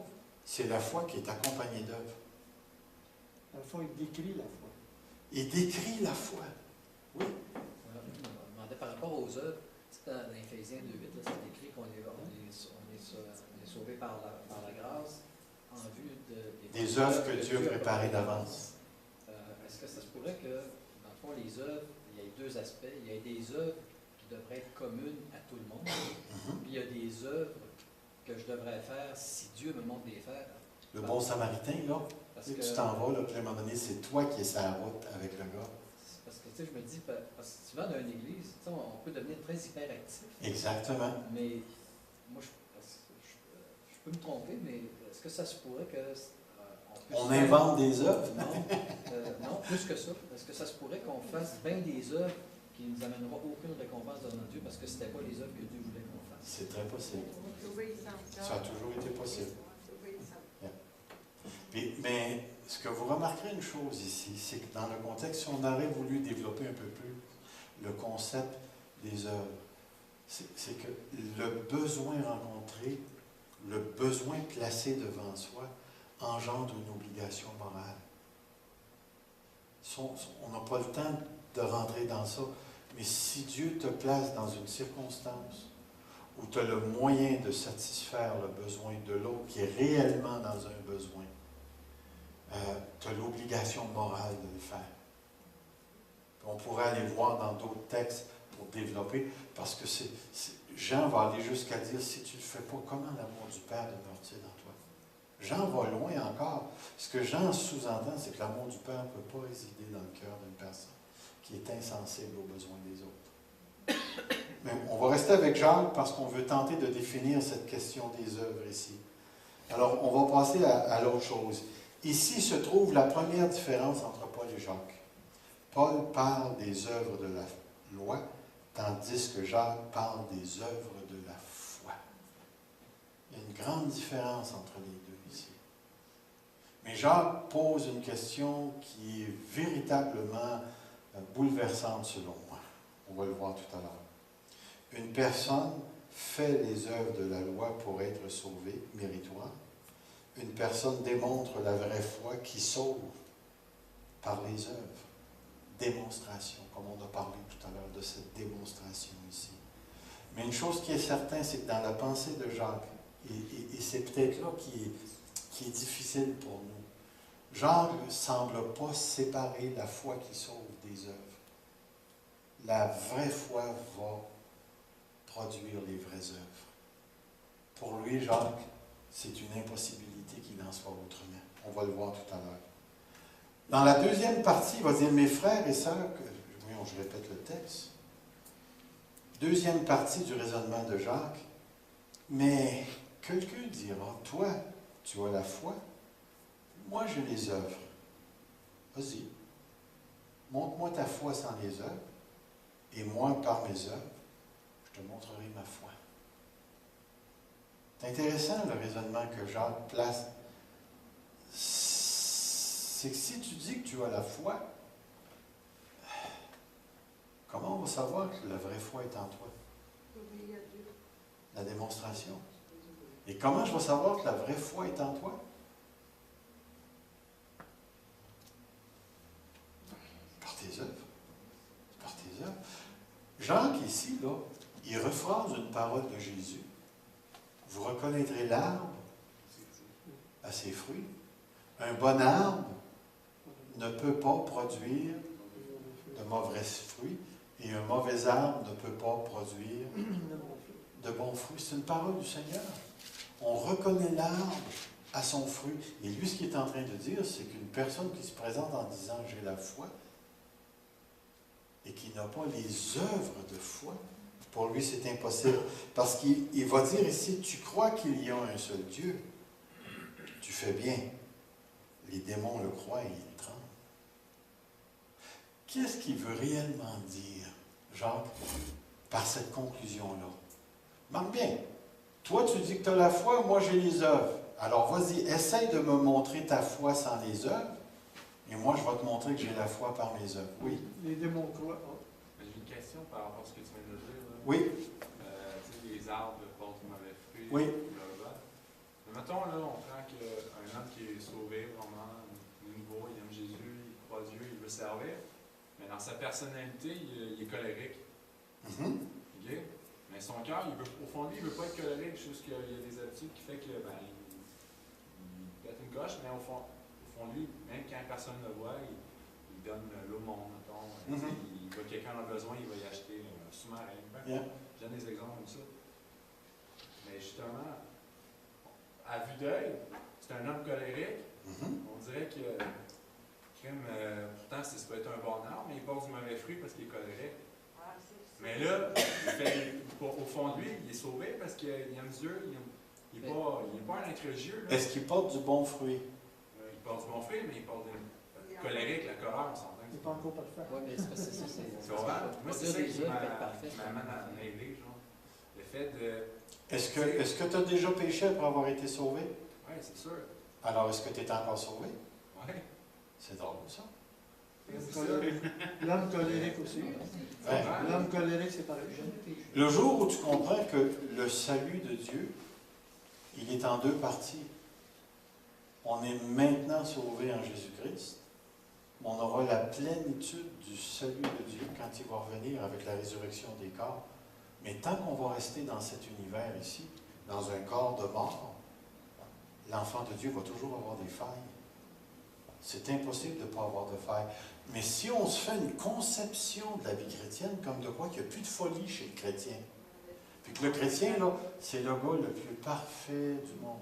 c'est la foi qui est accompagnée d'œuvres. Dans le fond, il décrit la foi. Il décrit la foi. Oui. Voilà, je me demandais par rapport aux œuvres, dans Éphésiens 2,8, c'est écrit qu'on est sauvé par la grâce en vue des œuvres que Dieu a préparées d'avance. Est-ce que ça se pourrait que, dans le fond, les œuvres, il y ait deux aspects. Il y a des œuvres qui devraient être communes à tout le monde, puis il y a des œuvres que je devrais faire si Dieu me montre les faire. Le bon samaritain, là, tu t'en vas, là, puis à un moment donné, c'est toi qui es sur la route avec le gars. Parce que, tu sais, je me dis, parce que souvent dans une église, on peut devenir très hyperactif. Exactement. Mais moi, je peux me tromper, mais est-ce que ça se pourrait qu'on On invente des œuvres? Non, non, plus que ça. Parce que ça se pourrait qu'on fasse bien des œuvres qui ne nous amèneront aucune récompense devant Dieu parce que ce n'était pas les œuvres que Dieu voulait qu'on fasse. C'est très possible. Ça a toujours été possible. Mais ce que vous remarquerez une chose ici, c'est que dans le contexte, si on aurait voulu développer un peu plus le concept des œuvres, c'est que le besoin rencontré, le besoin placé devant soi, engendre une obligation morale. On n'a pas le temps de rentrer dans ça, mais si Dieu te place dans une circonstance où tu as le moyen de satisfaire le besoin de l'autre qui est réellement dans un besoin, tu as l'obligation morale de le faire. On pourrait aller voir dans d'autres textes pour développer, parce que Jean va aller jusqu'à dire, si tu ne le fais pas, comment l'amour du Père demeure-t-il dans toi? Jean va loin encore. Ce que Jean sous-entend, c'est que l'amour du Père ne peut pas résider dans le cœur d'une personne qui est insensible aux besoins des autres. Mais on va rester avec Jacques parce qu'on veut tenter de définir cette question des œuvres ici. Alors, on va passer à l'autre chose. Ici se trouve la première différence entre Paul et Jacques. Paul parle des œuvres de la loi, tandis que Jacques parle des œuvres de la foi. Il y a une grande différence entre les deux ici. Mais Jacques pose une question qui est véritablement bouleversante selon moi. On va le voir tout à l'heure. Une personne fait les œuvres de la loi pour être sauvée, méritoire. Une personne démontre la vraie foi qui sauve par les œuvres. Démonstration, comme on a parlé tout à l'heure de cette démonstration ici. Mais une chose qui est certaine, c'est que dans la pensée de Jacques, et c'est peut-être là qui est difficile pour nous, Jacques ne semble pas séparer la foi qui sauve des œuvres. La vraie foi va produire les vraies œuvres. Pour lui, Jacques, c'est une impossibilité qu'il en soit autrement. On va le voir tout à l'heure. Dans la deuxième partie, il va dire, mes frères et sœurs, voyons, je répète le texte. Deuxième partie du raisonnement de Jacques. Mais quelqu'un dira, toi, tu as la foi, moi j'ai les œuvres. Vas-y, montre-moi ta foi sans les œuvres, et moi, par mes œuvres, je te montrerai ma foi. C'est intéressant le raisonnement que Jacques place. C'est que si tu dis que tu as la foi, comment on va savoir que la vraie foi est en toi? La démonstration. Et comment je vais savoir que la vraie foi est en toi? Par tes œuvres. Par tes œuvres. Jacques, ici, là, il rephrase une parole de Jésus. Vous reconnaîtrez l'arbre à ses fruits. Un bon arbre ne peut pas produire de mauvais fruits et un mauvais arbre ne peut pas produire de bons fruits. C'est une parole du Seigneur. On reconnaît l'arbre à son fruit. Et lui, ce qu'il est en train de dire, c'est qu'une personne qui se présente en disant « j'ai la foi » et qui n'a pas les œuvres de foi, pour lui, c'est impossible. Parce qu'il va dire ici, tu crois qu'il y a un seul Dieu, tu fais bien. Les démons le croient et ils tremblent. Qu'est-ce qu'il veut réellement dire, Jacques, par cette conclusion-là? Marque bien. Toi, tu dis que tu as la foi, moi j'ai les œuvres. Alors vas-y, essaye de me montrer ta foi sans les œuvres, et moi je vais te montrer que j'ai la foi par mes œuvres. Oui? Les démons croient. J'ai une question par rapport à ce que tu viens de dire. Là. Oui? Tu sais, les arbres portent du mauvais fruit. Oui. Mais mettons, là, on prend qu'un homme qui est sauvé, vraiment, nouveau, il aime Jésus, il croit Dieu, il veut servir, mais dans sa personnalité, il est colérique. OK? Mais son cœur, au fond de lui, il ne veut pas être colérique, juste qu'il y a des habitudes qui fait que, il pète une coche, mais au fond de lui, même quand personne ne le voit, il donne l'aumône, mettons. Il voit que quelqu'un a besoin, il va y acheter un sous-marin. Je donne des exemples comme ça. Mais justement, à vue d'œil, c'est un homme colérique. On dirait que, pourtant, ça peut être un bon arbre, mais il porte du mauvais fruit parce qu'il est colérique. Mais là, au fond de lui, il est sauvé parce qu'il aime Dieu, il n'est pas un incrédule. Est-ce qu'il porte du bon fruit? Il parle du gonflé, mais il parle de colérique, la colère, on s'entend. Il n'est pas encore parfait. Oui, mais c'est parce que c'est Tu comprends? Moi, c'est ça des qui œuvres pour être parfait. m'amène à m'aider, genre. Le fait de. Est-ce que tu as déjà péché après avoir été sauvé? Oui, c'est sûr. Alors, est-ce que tu es encore sauvé? Oui. C'est drôle, ça. L'homme colérique aussi. Ouais. L'homme colérique, c'est pareil. Le jour où tu comprends que le salut de Dieu, il est en deux parties. On est maintenant sauvé en Jésus-Christ. On aura la plénitude du salut de Dieu quand il va revenir avec la résurrection des corps. Mais tant qu'on va rester dans cet univers ici, dans un corps de mort, l'enfant de Dieu va toujours avoir des failles. C'est impossible de ne pas avoir de failles. Mais si on se fait une conception de la vie chrétienne comme de quoi qu'il n'y a plus de folie chez le chrétien, puis que le chrétien, là, c'est le gars le plus parfait du monde.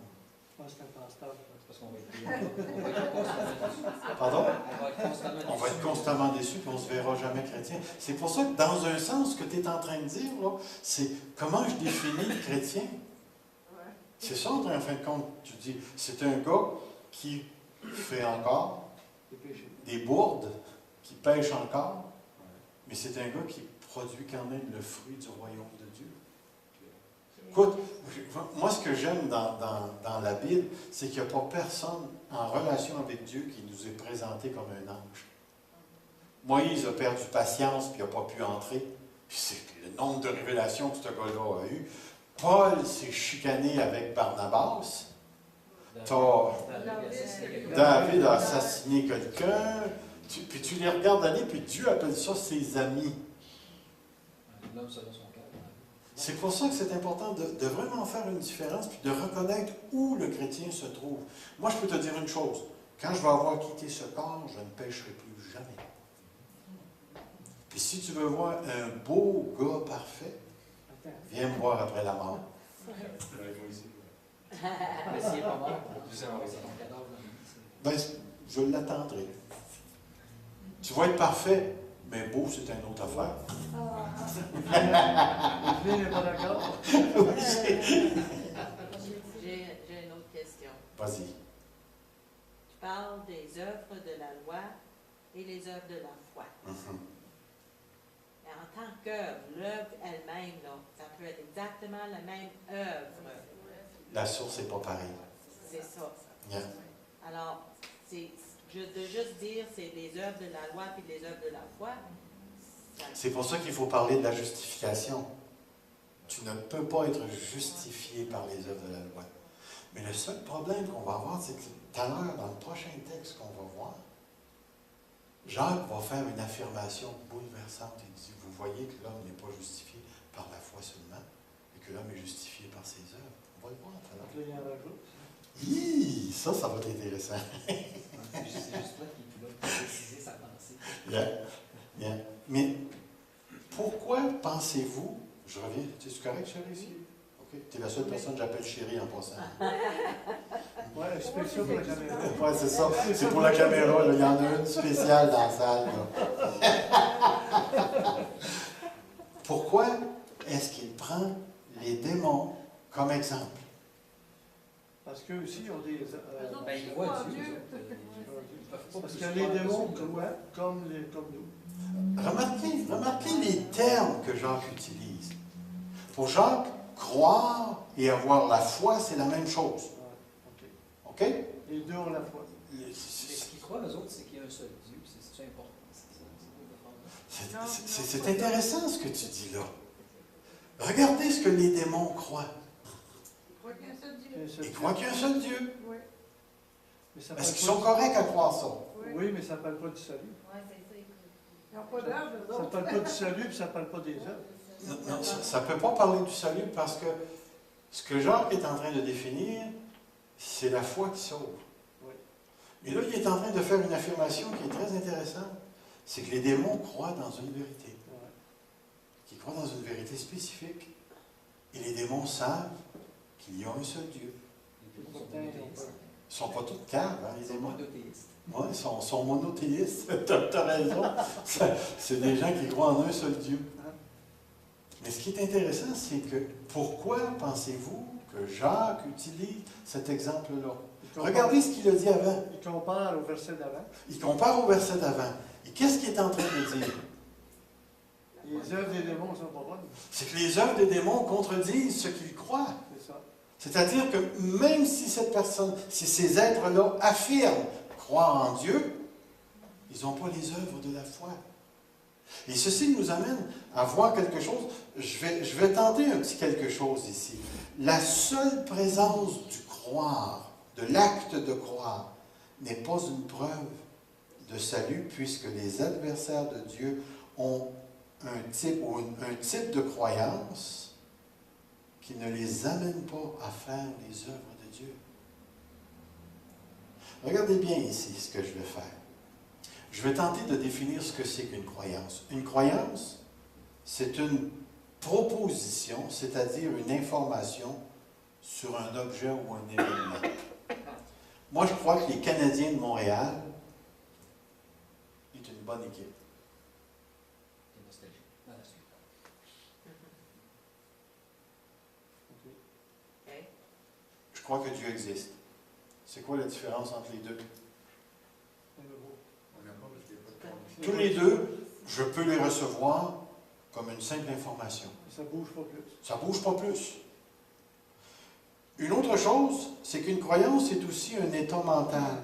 Je pense que c'est un pasteur. Parce qu'on va être constamment déçus. Pardon? On va être constamment déçus. On va être constamment déçus puis on ne se verra jamais chrétien. C'est pour ça que dans un sens, ce que tu es en train de dire, là, c'est comment je définis le chrétien. C'est ça, en fin de compte, tu dis, c'est un gars qui fait encore des bourdes, qui pêche encore, mais c'est un gars qui produit quand même le fruit du royaume de Dieu. Écoute, moi ce que j'aime dans la Bible, c'est qu'il n'y a pas personne en relation avec Dieu qui nous est présenté comme un ange. Moïse a perdu patience puis il n'a pas pu entrer. Puis c'est le nombre de révélations que ce gars-là a eu. Paul s'est chicané avec Barnabas. David a assassiné quelqu'un. Puis tu les regardes aller, puis Dieu appelle ça ses amis. L'homme selon son cœur. C'est pour ça que c'est important de vraiment faire une différence, puis de reconnaître où le chrétien se trouve. Moi, je peux te dire une chose. Quand je vais avoir quitté ce corps, je ne pécherai plus jamais. Puis si tu veux voir un beau gars parfait, viens me voir après la mort. Moi aussi. Mais s'il n'est pas mort, Deuxième c'est raison. ton cadavre dans la vie. Ben, je l'attendrai. Tu vas être parfait, mais beau, c'est une autre affaire. Lui n'est pas d'accord. J'ai une autre question. Vas-y. Tu parles des œuvres de la loi et les œuvres de la foi. Mhm. Mais en tant qu'œuvre, l'œuvre elle-même, là, ça peut être exactement la même œuvre. La source n'est pas pareille. C'est ça. Yeah. Alors, de juste dire c'est les œuvres de la loi puis les œuvres de la foi, C'est pour ça qu'il faut parler de la justification. Tu ne peux pas être justifié par les œuvres de la loi. Mais le seul problème qu'on va avoir, c'est que tout à l'heure, dans le prochain texte qu'on va voir, Jacques va faire une affirmation bouleversante. Il dit, vous voyez que l'homme n'est pas justifié par la foi seulement, et que l'homme est justifié par ses œuvres. On va le voir tout à l'heure. Là, il y en rajoute. Hi, ça va être intéressant. C'est juste là qu'il va préciser sa pensée. Yeah. Mais pourquoi pensez-vous, je reviens, es-tu correct, chérie, ici? OK. Tu es la seule personne que j'appelle chérie en passant. Ouais, spécial pour la caméra. Oui, c'est ça. C'est pour la caméra, là. Il y en a une spéciale dans la salle. Là. Pourquoi est-ce qu'il prend les démons comme exemple? Parce qu'eux aussi ont des. Ben, ils voient Dieu. eux autres. Ils peuvent pas Parce plus que les croire démons que ça. croient comme nous. Remarquez les termes que Jacques utilise. Pour Jacques, croire et avoir la foi, c'est la même chose. Ouais, OK? OK. Les deux ont la foi. Mais ce qu'ils croient, eux autres, c'est qu'il y a un seul Dieu. C'est important. C'est intéressant ce que tu dis là. Regardez ce que les démons croient. Ils croient qu'il y a un seul Dieu. Mais ça Est-ce parle qu'ils pas sont corrects à croire ça? Oui, mais ça ne parle pas du salut. Ils n'ont pas d'œuvre, eux Ça ne autres. parle pas du salut, puis ça ne parle pas des œuvres. Non, ça ne peut pas parler du salut parce que ce que Jacques est en train de définir, c'est la foi qui sauve. Oui. Mais là, il est en train de faire une affirmation qui est très intéressante. C'est que les démons croient dans une vérité. Ouais. Ils croient dans une vérité spécifique. Et les démons savent qu'il y a un seul Dieu. Les démons sont monothéistes. Ils ne sont pas tous caves, hein, les Ils sont démons. monothéistes. Oui, ils sont monothéistes. Tu as raison. C'est des gens qui croient en un seul Dieu. Mais ce qui est intéressant, c'est que pourquoi pensez-vous que Jacques utilise cet exemple-là. Il compare- Regardez ce qu'il a dit avant. Il compare au verset d'avant. Il compare au verset d'avant. Et qu'est-ce qu'il est en train de dire? Les œuvres des démons ne sont pas bonnes. C'est que les œuvres des démons contredisent ce qu'ils croient. C'est ça. C'est-à-dire que même si cette personne, si ces êtres-là affirment croire en Dieu, ils n'ont pas les œuvres de la foi. Et ceci nous amène à voir quelque chose. Je vais tenter un petit quelque chose ici. La seule présence du croire, de l'acte de croire, n'est pas une preuve de salut, puisque les adversaires de Dieu ont un type de croyance qui ne les amène pas à faire les œuvres de Dieu. Regardez bien ici ce que je vais faire. Je vais tenter de définir ce que c'est qu'une croyance. Une croyance, c'est une proposition, c'est-à-dire une information sur un objet ou un événement. Moi, je crois que les Canadiens de Montréal est une bonne équipe. C'est nostalgique. Dans la suite. OK. OK. Je crois que Dieu existe. C'est quoi la différence entre les deux? C'est nouveau. On n'a pas parce qu'il n'y a pas de condition. Tous les deux, je peux les recevoir comme une simple information. Ça ne bouge pas plus. Ça ne bouge pas plus. Une autre chose, c'est qu'une croyance est aussi un état mental.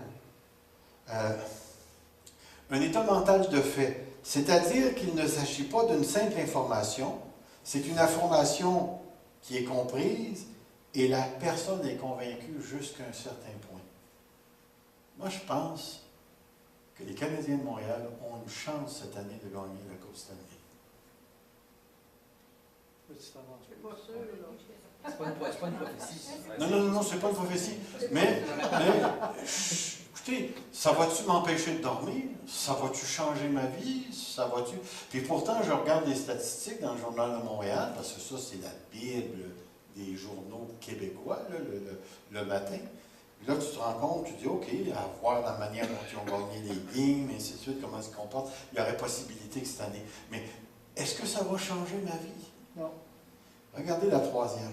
Un état mental de fait. C'est-à-dire qu'il ne s'agit pas d'une simple information, c'est une information qui est comprise et la personne est convaincue jusqu'à un certain point. Moi, je pense que les Canadiens de Montréal ont une chance cette année de gagner la Coupe Stanley. Petite avance. C'est pas une prophétie. Non, c'est pas une prophétie. Mais, écoutez, ça va-tu m'empêcher de dormir? Ça va-tu changer ma vie? Ça va-tu... Puis pourtant, je regarde les statistiques dans le Journal de Montréal, parce que ça, c'est la Bible des journaux québécois, là, le matin. Puis là, tu te rends compte, tu dis, OK, à voir la manière dont ils ont gagné les games, et ainsi de suite, comment ils se comportent, il y aurait possibilité que cette année. Mais est-ce que ça va changer ma vie? Non. Regardez la troisième.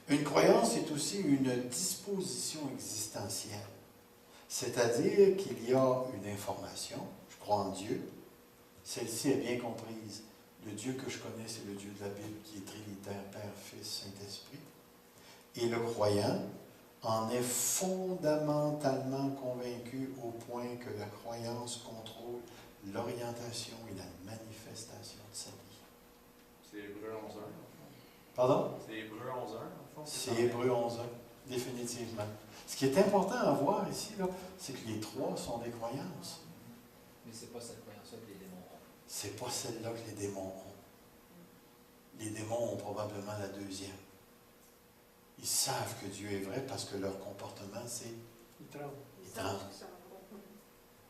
Une croyance est aussi une disposition existentielle. C'est-à-dire qu'il y a une information, je crois en Dieu, celle-ci est bien comprise. Le Dieu que je connais, c'est le Dieu de la Bible qui est trinitaire, Père, Fils, Saint-Esprit. Et le croyant en est fondamentalement convaincu au point que la croyance contrôle l'orientation et la manifestation de sa vie. C'est Hébreu 11.1. Pardon? C'est Hébreu 11.1, en fond. C'est Hébreu 11.1, définitivement. Ce qui est important à voir ici, là, c'est que les trois sont des croyances. Mais c'est pas cette croyance-là que les démons ont. C'est pas celle-là que les démons ont. Les démons ont probablement la deuxième. Ils savent que Dieu est vrai parce que leur comportement, c'est... Il tremble. Ils tremblent.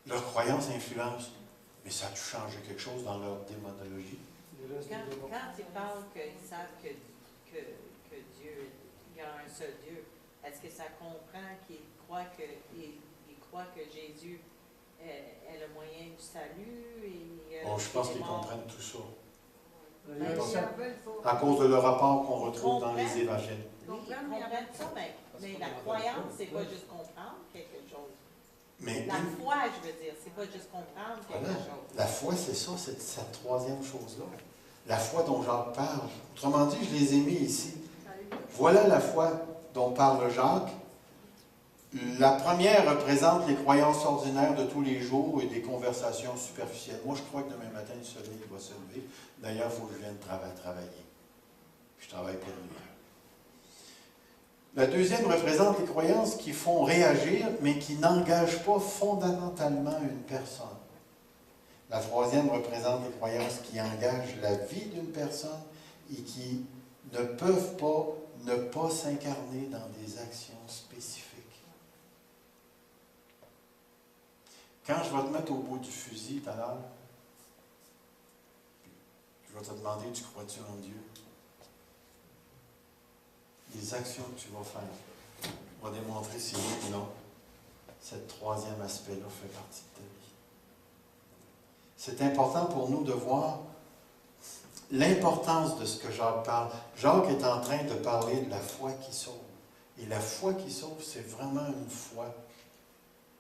Leur croyance influence. Mais ça a dû changer quelque chose dans leur démonologie. Il reste des démons. Quand ils parlent qu'ils savent que Dieu, il y a un seul Dieu, est-ce que ça comprend qu'ils croient que Jésus est le moyen du salut? Et, Bon, je pense qu'il est qu'ils mort? comprennent tout ça. Il y a ça. À cause de le rapport qu'on retrouve dans les évangiles. Oui, ils comprennent ça, mais la croyance, c'est pas juste comprendre quelque chose. Mais La foi, je veux dire, c'est pas juste comprendre quelque Voilà. chose. La foi, c'est ça, c'est cette troisième chose-là. La foi dont Jacques parle. Autrement dit, je les ai mis ici. Voilà la foi dont parle Jacques. La première représente les croyances ordinaires de tous les jours et des conversations superficielles. Moi, je crois que demain matin, le soleil va se lever. D'ailleurs, il faut que je vienne travailler. Je travaille pas de nuit. La deuxième représente les croyances qui font réagir, mais qui n'engagent pas fondamentalement une personne. La troisième représente les croyances qui engagent la vie d'une personne et qui ne peuvent pas ne pas s'incarner dans des actions spécifiques. Quand je vais te mettre au bout du fusil tout à l'heure, je vais te demander, tu crois-tu en Dieu? Les actions que tu vas faire vont démontrer si oui ou non cet troisième aspect-là fait partie de ta vie. C'est important pour nous de voir l'importance de ce que Jacques parle. Jacques est en train de parler de la foi qui sauve. Et la foi qui sauve, c'est vraiment une foi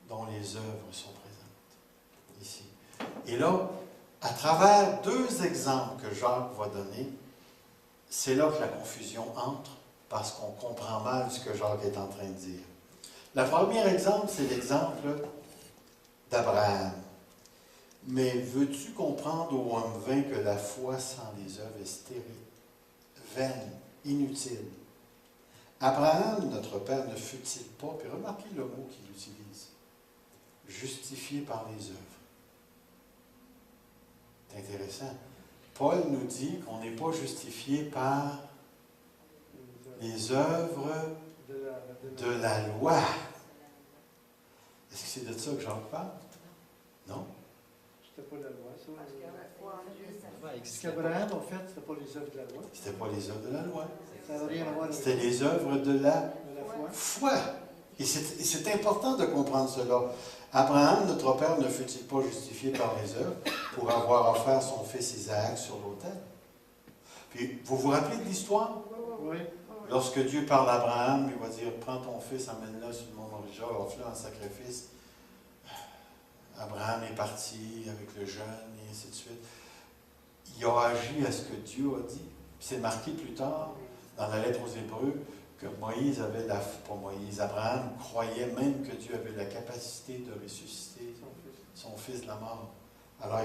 dont les œuvres sont présentes ici. Et là, à travers deux exemples que Jacques va donner, c'est là que la confusion entre, parce qu'on comprend mal ce que Jacques est en train de dire. Le premier exemple, c'est l'exemple d'Abraham. Mais veux-tu comprendre, ô homme vain, que la foi sans les œuvres est stérile, vaine, inutile? Abraham, notre père, ne fut-il pas, puis remarquez le mot qu'il utilise, justifié par les œuvres. C'est intéressant. Paul nous dit qu'on n'est pas justifié par les œuvres de la loi. Est-ce que c'est de ça que Jacques parle? Non. C'était pas la loi, ça. Parce que la foi en Dieu, ça Ce qu'Abraham a fait, c'était pas les œuvres de la loi. C'était pas les œuvres de la loi. Ça n'avait rien à voir avec C'était les œuvres de la la foi. foi. Et c'est important de comprendre cela. Abraham, notre père, ne fut-il pas justifié par les œuvres pour avoir offert son fils Isaac sur l'autel? Puis, vous vous rappelez de l'histoire? Oui. Lorsque Dieu parle à Abraham, il va dire, prends ton fils, amène-le sur le mont Moriah, offre-le en sacrifice. Abraham est parti avec le jeune, et ainsi de suite. Il a agi à ce que Dieu a dit. C'est marqué plus tard, dans la lettre aux Hébreux, que Moïse avait Abraham croyait même que Dieu avait la capacité de ressusciter son fils de la mort. Alors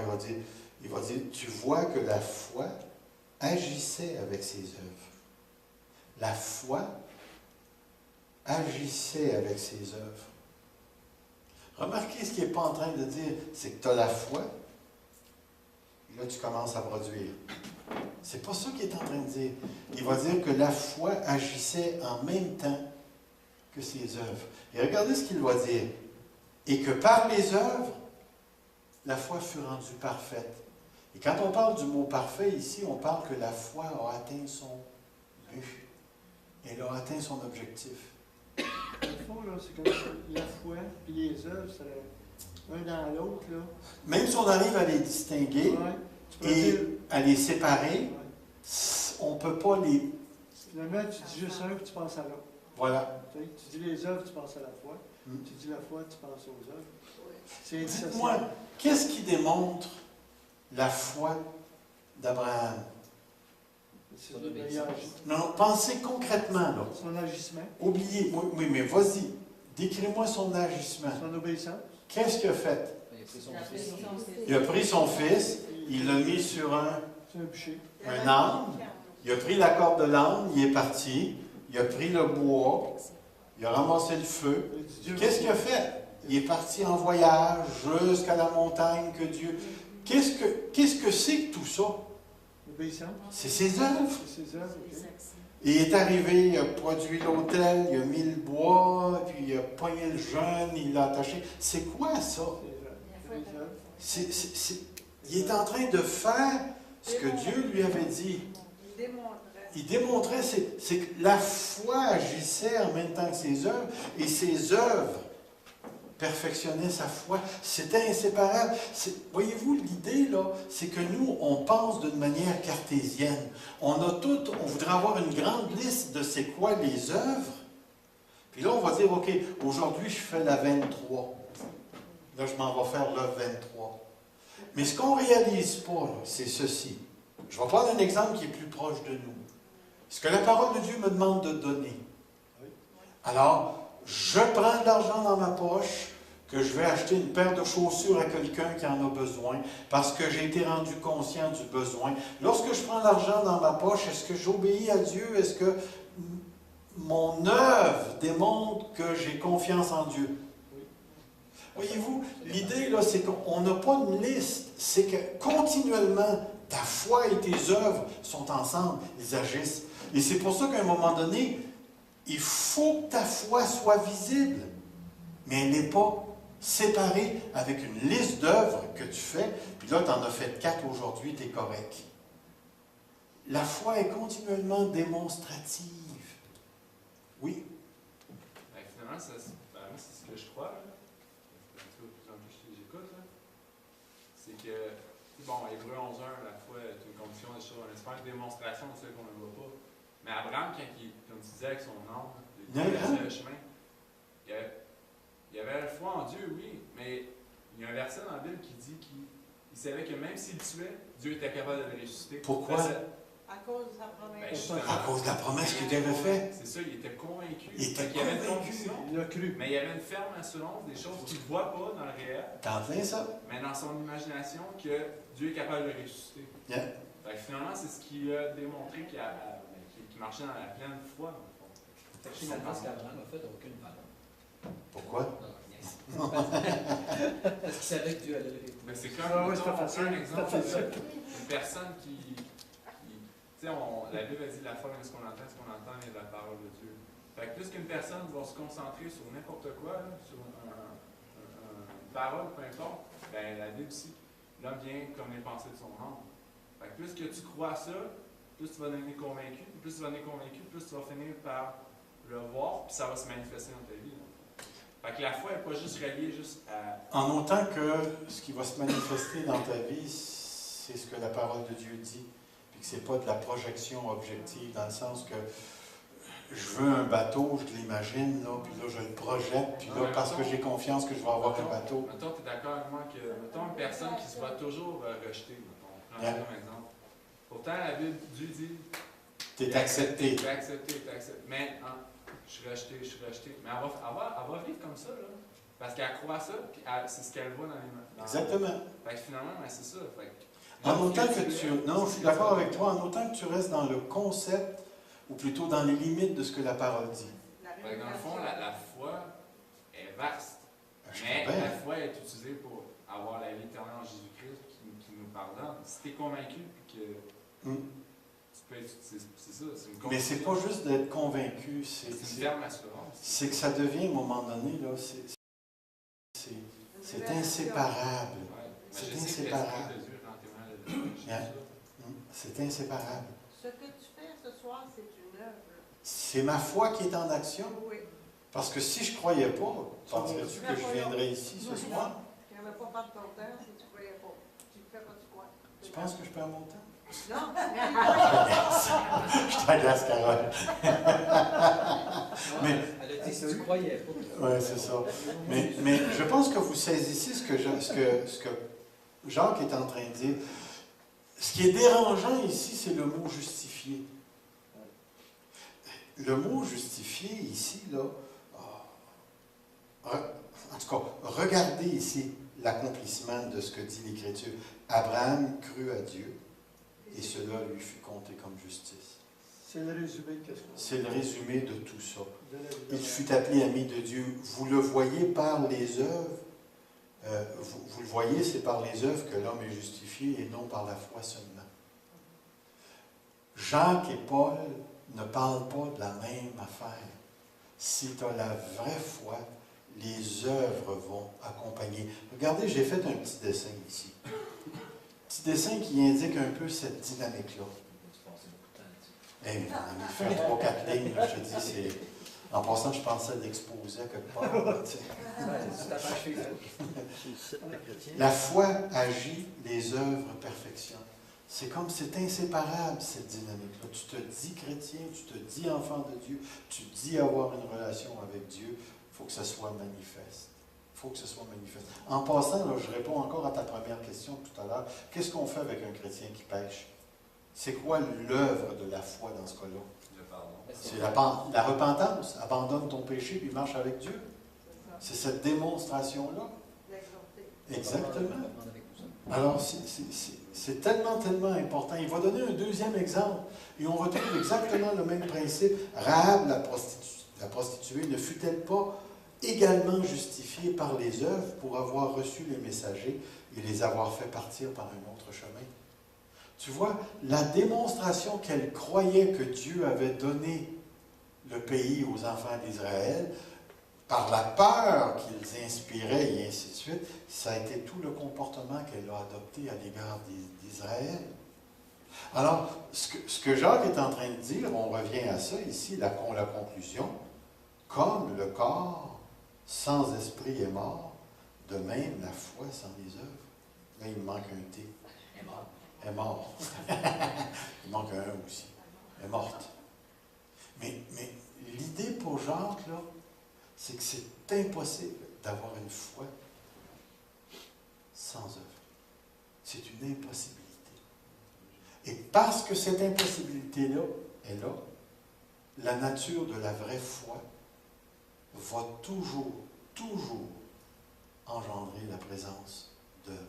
il va dire, tu vois que la foi agissait avec ses œuvres. La foi agissait avec ses œuvres. Remarquez ce qu'il n'est pas en train de dire, c'est que tu as la foi, et là tu commences à produire. C'est pas ça qu'il est en train de dire. Il va dire que la foi agissait en même temps que ses œuvres. Et regardez ce qu'il va dire. Et que par les œuvres, la foi fut rendue parfaite. Et quand on parle du mot parfait ici, on parle que la foi a atteint son but. Elle a atteint son objectif. Dans le fond, là, c'est comme la foi et les œuvres, c'est un dans l'autre, là. Même si on arrive à les distinguer Ouais. Tu peux et dire, à les séparer, ouais. on ne peut pas les... Finalement, tu dis juste un, puis tu penses à l'autre. Voilà. Tu dis les œuvres, tu penses à la foi. Mm. Tu dis la foi, tu penses aux œuvres. C'est indissociable. Dites-moi, qu'est-ce qui démontre la foi d'Abraham? C'est le meilleur Non, pensez concrètement, là. son agissement, Oubliez, oui, mais vas-y, décris-moi son agissement. son obéissance. Qu'est-ce qu'il a fait? Il a pris son Il a pris fils. son fils. Il a pris son fils, il l'a mis sur C'est un bûcher. un âne, il a pris la corde de l'âne, il est parti, il a pris le bois, il a ramassé le feu. Il dit Dieu. Qu'est-ce qu'il a fait? Il est parti en voyage jusqu'à la montagne que Dieu... Qu'est-ce que c'est que tout ça? L'obéissance, C'est ses œuvres. c'est ses œuvres. ok. Il est arrivé, il a produit l'autel, il a mis le bois, puis il a pogné le jeune, il l'a attaché. C'est quoi ça? C'est les œuvres. Il est en train de faire ce que Dieu lui avait dit. Il démontrait, c'est que la foi agissait en même temps que ses œuvres, et ses œuvres perfectionnaient sa foi. C'était inséparable. Voyez-vous, l'idée, là, c'est que nous, on pense d'une manière cartésienne. On voudrait avoir une grande liste de c'est quoi les œuvres. Puis là, on va dire, OK, aujourd'hui, je fais la 23. Là, je m'en vais faire le 23. Mais ce qu'on ne réalise pas, là, c'est ceci. Je vais prendre un exemple qui est plus proche de nous. Ce que la parole de Dieu me demande de donner. Alors, je prends de l'argent dans ma poche, que je vais acheter une paire de chaussures à quelqu'un qui en a besoin, parce que j'ai été rendu conscient du besoin. Lorsque je prends l'argent dans ma poche, est-ce que j'obéis à Dieu? Est-ce que mon œuvre démontre que j'ai confiance en Dieu? Voyez-vous, l'idée, là, c'est qu'on n'a pas une liste. C'est que continuellement, ta foi et tes œuvres sont ensemble, ils agissent. Et c'est pour ça qu'à un moment donné, il faut que ta foi soit visible, mais elle n'est pas séparée avec une liste d'œuvres que tu fais, puis là, tu en as fait 4 aujourd'hui, tu es correct. La foi est continuellement démonstrative. Oui? Ben, finalement, moi, c'est ce que je crois. Là. Plus en plus j'écoute. Là. C'est que, bon, Hébreu 11.1, la foi est une condition des choses. On laisse faire une démonstration de ce qu'on ne voit pas. Mais Abraham, comme tu disais, avec son âme, il traversait le chemin, il avait la foi en Dieu, oui, mais il y a un verset dans la Bible qui dit qu'il savait que même s'il tuait, Dieu était capable de le ressusciter. Pourquoi? À cause de sa promesse. À cause de la promesse qu'il avait faite. C'est ça, il était convaincu. Il était y avait une convaincu. conviction, Il a cru. mais il y avait une ferme assurance des choses qu'il ne voit pas dans le réel, T'en plein ça? mais dans son imagination que Dieu est capable de le ressusciter. Yeah. Fait que finalement, c'est ce qui a démontré qu'il marchait dans la pleine foi. Dans le fond. Fait que finalement, ce qu'Abraham a fait n'a aucune valeur. Pourquoi? Non, parce qu'il savait que Dieu allait le rétablir. Mais c'est comme, Ah oui, mettons, c'est on facile. prend un exemple C'est facile. d'une personne qui tu sais, la Bible a dit la foi, ce qu'on entend est la parole de Dieu. Fait que plus qu'une personne va se concentrer sur n'importe quoi, là, sur une parole, peu importe, ben la Bible aussi, l'homme vient comme les pensées de son âme. Fait que plus que tu crois à ça, plus tu vas devenir convaincu, plus tu vas devenir convaincu, plus tu vas finir par le voir, puis ça va se manifester dans ta vie. Là. Fait que la foi n'est pas juste reliée juste à... En autant que ce qui va se manifester dans ta vie, c'est ce que la parole de Dieu dit, puis que ce n'est pas de la projection objective, dans le sens que je veux un bateau, je l'imagine, là, puis là, je le projette, puis là, parce que j'ai confiance que je vais avoir un bateau. Mettons, tu es d'accord avec moi que, mettons, une personne qui se voit toujours rejetée, mettons, prends ça comme exemple. Pourtant, la Bible, Dieu dit... Tu es accepté. Tu es accepté, tu es accepté. Mais, je suis rejeté. Mais elle va vivre comme ça, là. Parce qu'elle croit ça, puis c'est ce qu'elle voit dans les... Exactement. Fait que finalement, ben, c'est ça. Fait que, En autant que tu... Non, je suis d'accord avec toi. En autant que tu restes dans le concept, ou plutôt dans les limites de ce que la parole dit. fait que dans le fond, la foi est vaste. Je Mais comprends. la foi est utilisée pour avoir la vie éternelle en Jésus-Christ qui nous pardonne. Si tu es convaincu, puis que... tu peux être... C'est ça, c'est une conviction. Mais c'est pas juste d'être convaincu, C'est une ferme assurance. c'est que ça devient, à un moment donné, là, c'est inséparable. Ouais. C'est Mais je sais que inséparable. l'Esprit de Dieu rend témoin de Bien. ça. C'est inséparable. Ce que tu fais ce soir, c'est une œuvre. C'est ma foi qui est en action. Oui. Parce que si je ne croyais pas, penserais-tu que je viendrais ici ce soir? Tu n'avais pas perdre ton temps si tu ne croyais pas. Tu ne fais pas du quoi. Tu penses que je perds mon temps? Non, Je t'agace, Carole. Mais- Elle a dit si tu croyais pas. Oui, c'est ça. Mais je pense que vous saisissez ce que Jacques est en train de dire. Ce qui est dérangeant ici, c'est le mot justifié. Le mot justifié ici, là, en tout cas, regardez ici l'accomplissement de ce que dit l'Écriture. Abraham crut à Dieu et cela lui fut compté comme justice. C'est le résumé de ce qu'on C'est le résumé de tout ça. de la vie. Il fut appelé ami de Dieu. Vous le voyez par les œuvres. Vous le voyez, c'est par les œuvres que l'homme est justifié et non par la foi seulement. Jacques et Paul ne parlent pas de la même affaire. Si tu as la vraie foi, les œuvres vont accompagner. Regardez, j'ai fait un petit dessin ici. Petit dessin qui indique un peu cette dynamique-là. Eh, mon ami, faire 3-4 lignes, là, je te dis, c'est... En passant, je pensais l'exposer à quelque part. Là, tu sais. C'est ta page Facebook. La foi agit, les œuvres perfectionnent. C'est comme, c'est inséparable, cette dynamique-là. Tu te dis chrétien, tu te dis enfant de Dieu, tu dis avoir une relation avec Dieu, il faut que ce soit manifeste. Il faut que ce soit manifeste. En passant, là, je réponds encore à ta première question tout à l'heure. Qu'est-ce qu'on fait avec un chrétien qui pêche? C'est quoi l'œuvre de la foi dans ce cas-là? Le pardon. C'est la repentance. Abandonne ton péché puis marche avec Dieu. c'est ça. C'est cette démonstration-là. L'exhorter. Exactement. Alors, c'est tellement, tellement important. Il va donner un deuxième exemple. Et on retrouve exactement le même principe. Rahab, la prostituée, ne fut-elle pas également justifiée par les œuvres pour avoir reçu les messagers et les avoir fait partir par un autre chemin? Tu vois, la démonstration qu'elle croyait que Dieu avait donné le pays aux enfants d'Israël, par la peur qu'ils inspiraient et ainsi de suite, ça a été tout le comportement qu'elle a adopté à l'égard d'Israël. Alors, ce que Jacques est en train de dire, on revient à ça ici, la conclusion, comme le corps sans esprit est mort, de même la foi sans les œuvres. Là, il me manque un T. est mort. Il manque un aussi. Elle est morte. Mais l'idée pour Jacques, là, c'est que c'est impossible d'avoir une foi sans œuvre. C'est une impossibilité. Et parce que cette impossibilité-là est là, la nature de la vraie foi va toujours engendrer la présence d'œuvres.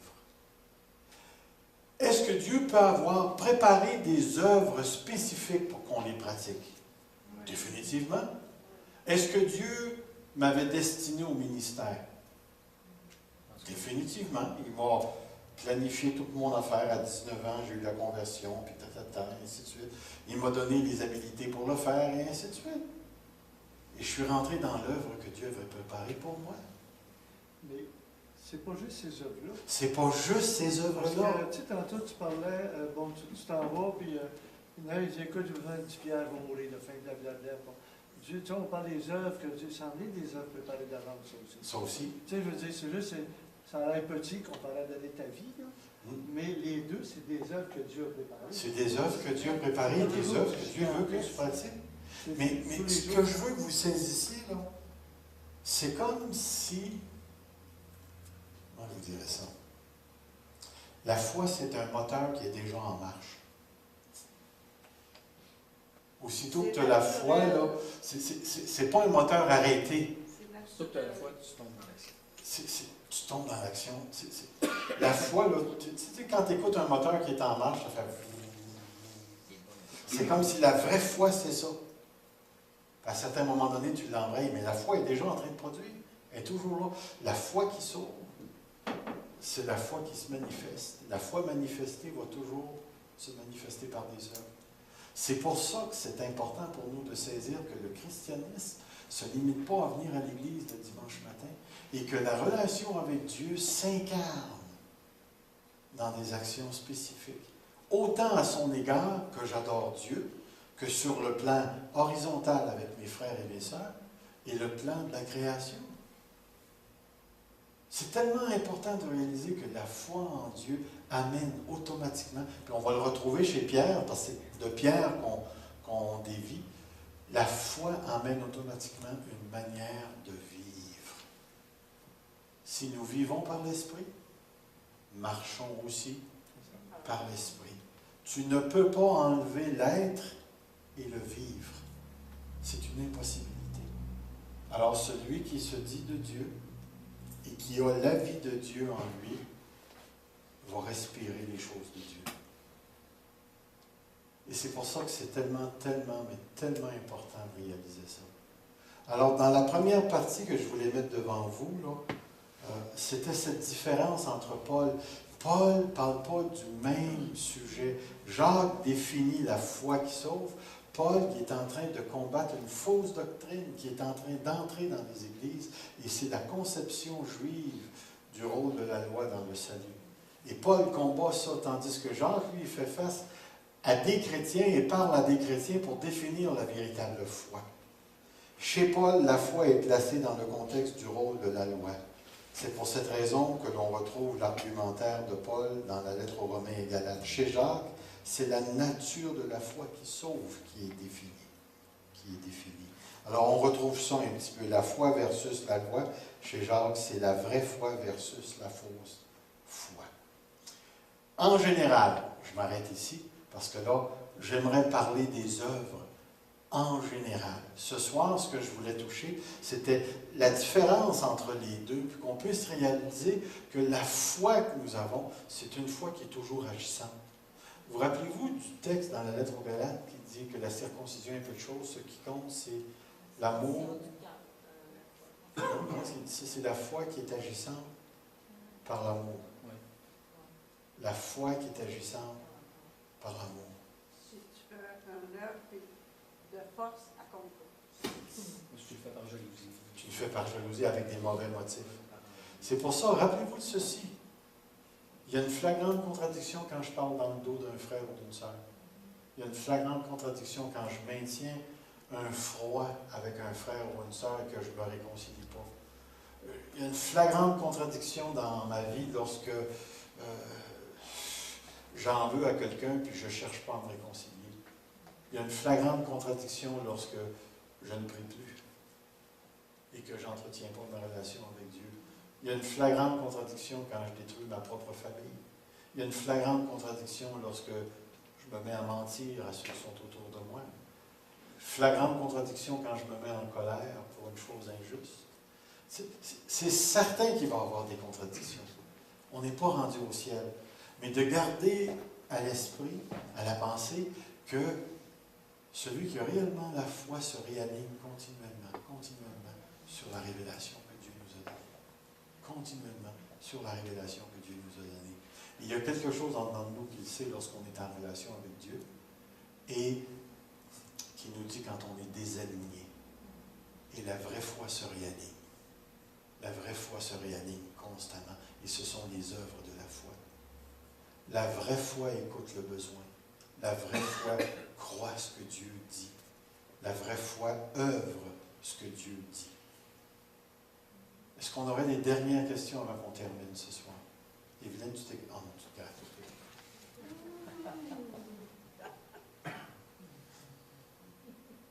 Est-ce que Dieu peut avoir préparé des œuvres spécifiques pour qu'on les pratique? Définitivement. Est-ce que Dieu m'avait destiné au ministère? Définitivement. Il m'a planifié toute mon affaire à 19 ans, j'ai eu la conversion, puis et ainsi de suite. Il m'a donné les habilités pour le faire, et ainsi de suite. Et je suis rentré dans l'œuvre que Dieu avait préparée pour moi. Mais c'est pas juste ces œuvres-là. C'est pas juste ces Parce œuvres-là. que, tu sais, tantôt, tu parlais, bon, tu t'en vas, puis il y en a, ils disent, écoute, j'ai besoin de 10 pierres, ils vont mourir de faim, blablabla. Bon. Dieu, tu sais, on parle des œuvres que Dieu s'en est, des œuvres préparées d'avance, ça aussi. Ça aussi. Tu sais, je veux dire, c'est juste, ça a l'air petit comparé à donner ta vie, là. Mais les deux, c'est des œuvres que Dieu a préparées. C'est des œuvres que Dieu a préparées, des œuvres que Dieu veut que tu pratiques. Mais ce que je veux que vous saisissiez, là, c'est comme si... Comment je vous dirais ça? La foi, c'est un moteur qui est déjà en marche. Aussitôt que tu as la foi, là, c'est pas un moteur arrêté. Aussitôt que tu as la foi, tu tombes dans l'action. Tu tombes dans l'action. La foi, là, tu sais, quand tu écoutes un moteur qui est en marche, ça fait... C'est comme si la vraie foi, c'est ça. À certains moments donnés, tu l'embrayes, mais la foi est déjà en train de produire. Elle est toujours là. La foi qui sauve, c'est la foi qui se manifeste. La foi manifestée va toujours se manifester par des œuvres. C'est pour ça que c'est important pour nous de saisir que le christianisme ne se limite pas à venir à l'église le dimanche matin et que la relation avec Dieu s'incarne dans des actions spécifiques. Autant à son égard que j'adore Dieu, que sur le plan horizontal avec mes frères et mes sœurs, et le plan de la création. C'est tellement important de réaliser que la foi en Dieu amène automatiquement, puis on va le retrouver chez Pierre, parce que c'est de Pierre qu'on dévie, la foi amène automatiquement une manière de vivre. Si nous vivons par l'Esprit, marchons aussi par l'Esprit. Tu ne peux pas enlever l'être et le vivre. C'est une impossibilité. Alors celui qui se dit de Dieu et qui a la vie de Dieu en lui va respirer les choses de Dieu. Et c'est pour ça que c'est tellement important de réaliser ça. Alors dans la première partie que je voulais mettre devant vous, là, c'était cette différence entre Paul. Paul ne parle pas du même sujet. Jacques définit la foi qui sauve. Paul qui est en train de combattre une fausse doctrine, qui est en train d'entrer dans les églises, et c'est la conception juive du rôle de la loi dans le salut. Et Paul combat ça, tandis que Jacques, lui, fait face à des chrétiens et parle à des chrétiens pour définir la véritable foi. Chez Paul, la foi est placée dans le contexte du rôle de la loi. C'est pour cette raison que l'on retrouve l'argumentaire de Paul dans la lettre aux Romains et Galates. Chez Jacques, c'est la nature de la foi qui sauve qui est définie. Alors on retrouve ça un petit peu, la foi versus la loi. Chez Jacques, c'est la vraie foi versus la fausse foi. En général, je m'arrête ici, parce que là, j'aimerais parler des œuvres en général. Ce soir, ce que je voulais toucher, c'était la différence entre les deux, puis qu'on puisse réaliser que la foi que nous avons, c'est une foi qui est toujours agissante. Vous rappelez-vous du texte dans la lettre aux Galates qui dit que la circoncision est peu de choses, ce qui compte, c'est l'amour. C'est la foi qui est agissante par l'amour. La foi qui est agissante par l'amour. Si tu fais un œuvre de force à contre. Tu le fais par jalousie. Tu le fais par jalousie avec des mauvais motifs. C'est pour ça, rappelez-vous de ceci. Il y a une flagrante contradiction quand je parle dans le dos d'un frère ou d'une sœur. Il y a une flagrante contradiction quand je maintiens un froid avec un frère ou une sœur et que je ne me réconcilie pas. Il y a une flagrante contradiction dans ma vie lorsque j'en veux à quelqu'un puis je ne cherche pas à me réconcilier. Il y a une flagrante contradiction lorsque je ne prie plus et que je n'entretiens pas ma relation avec Dieu. Il y a une flagrante contradiction quand je détruis ma propre famille. Il y a une flagrante contradiction lorsque je me mets à mentir à ceux qui sont autour de moi. Flagrante contradiction quand je me mets en colère pour une chose injuste. C'est certain qu'il va y avoir des contradictions. On n'est pas rendu au ciel. Mais de garder à l'esprit, à la pensée, que celui qui a réellement la foi se réaligne continuellement sur la révélation que Dieu nous a donnée. Continuellement sur la révélation que Dieu nous a donnée. Et il y a quelque chose en dedans de nous qui le sait lorsqu'on est en relation avec Dieu et qui nous dit quand on est désaligné. Et la vraie foi se réaligne. La vraie foi se réaligne constamment. Et ce sont les œuvres de la foi. La vraie foi écoute le besoin. La vraie foi croit ce que Dieu dit. La vraie foi œuvre ce que Dieu dit. Est-ce qu'on aurait des dernières questions avant qu'on termine ce soir? Evelyne, tu t'es... Oh non, tu te gardes.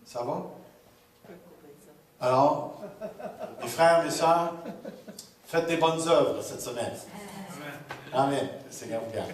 Ça va? Alors, mes frères, mes sœurs, faites des bonnes œuvres cette semaine. Amen. Seigneur vous garde.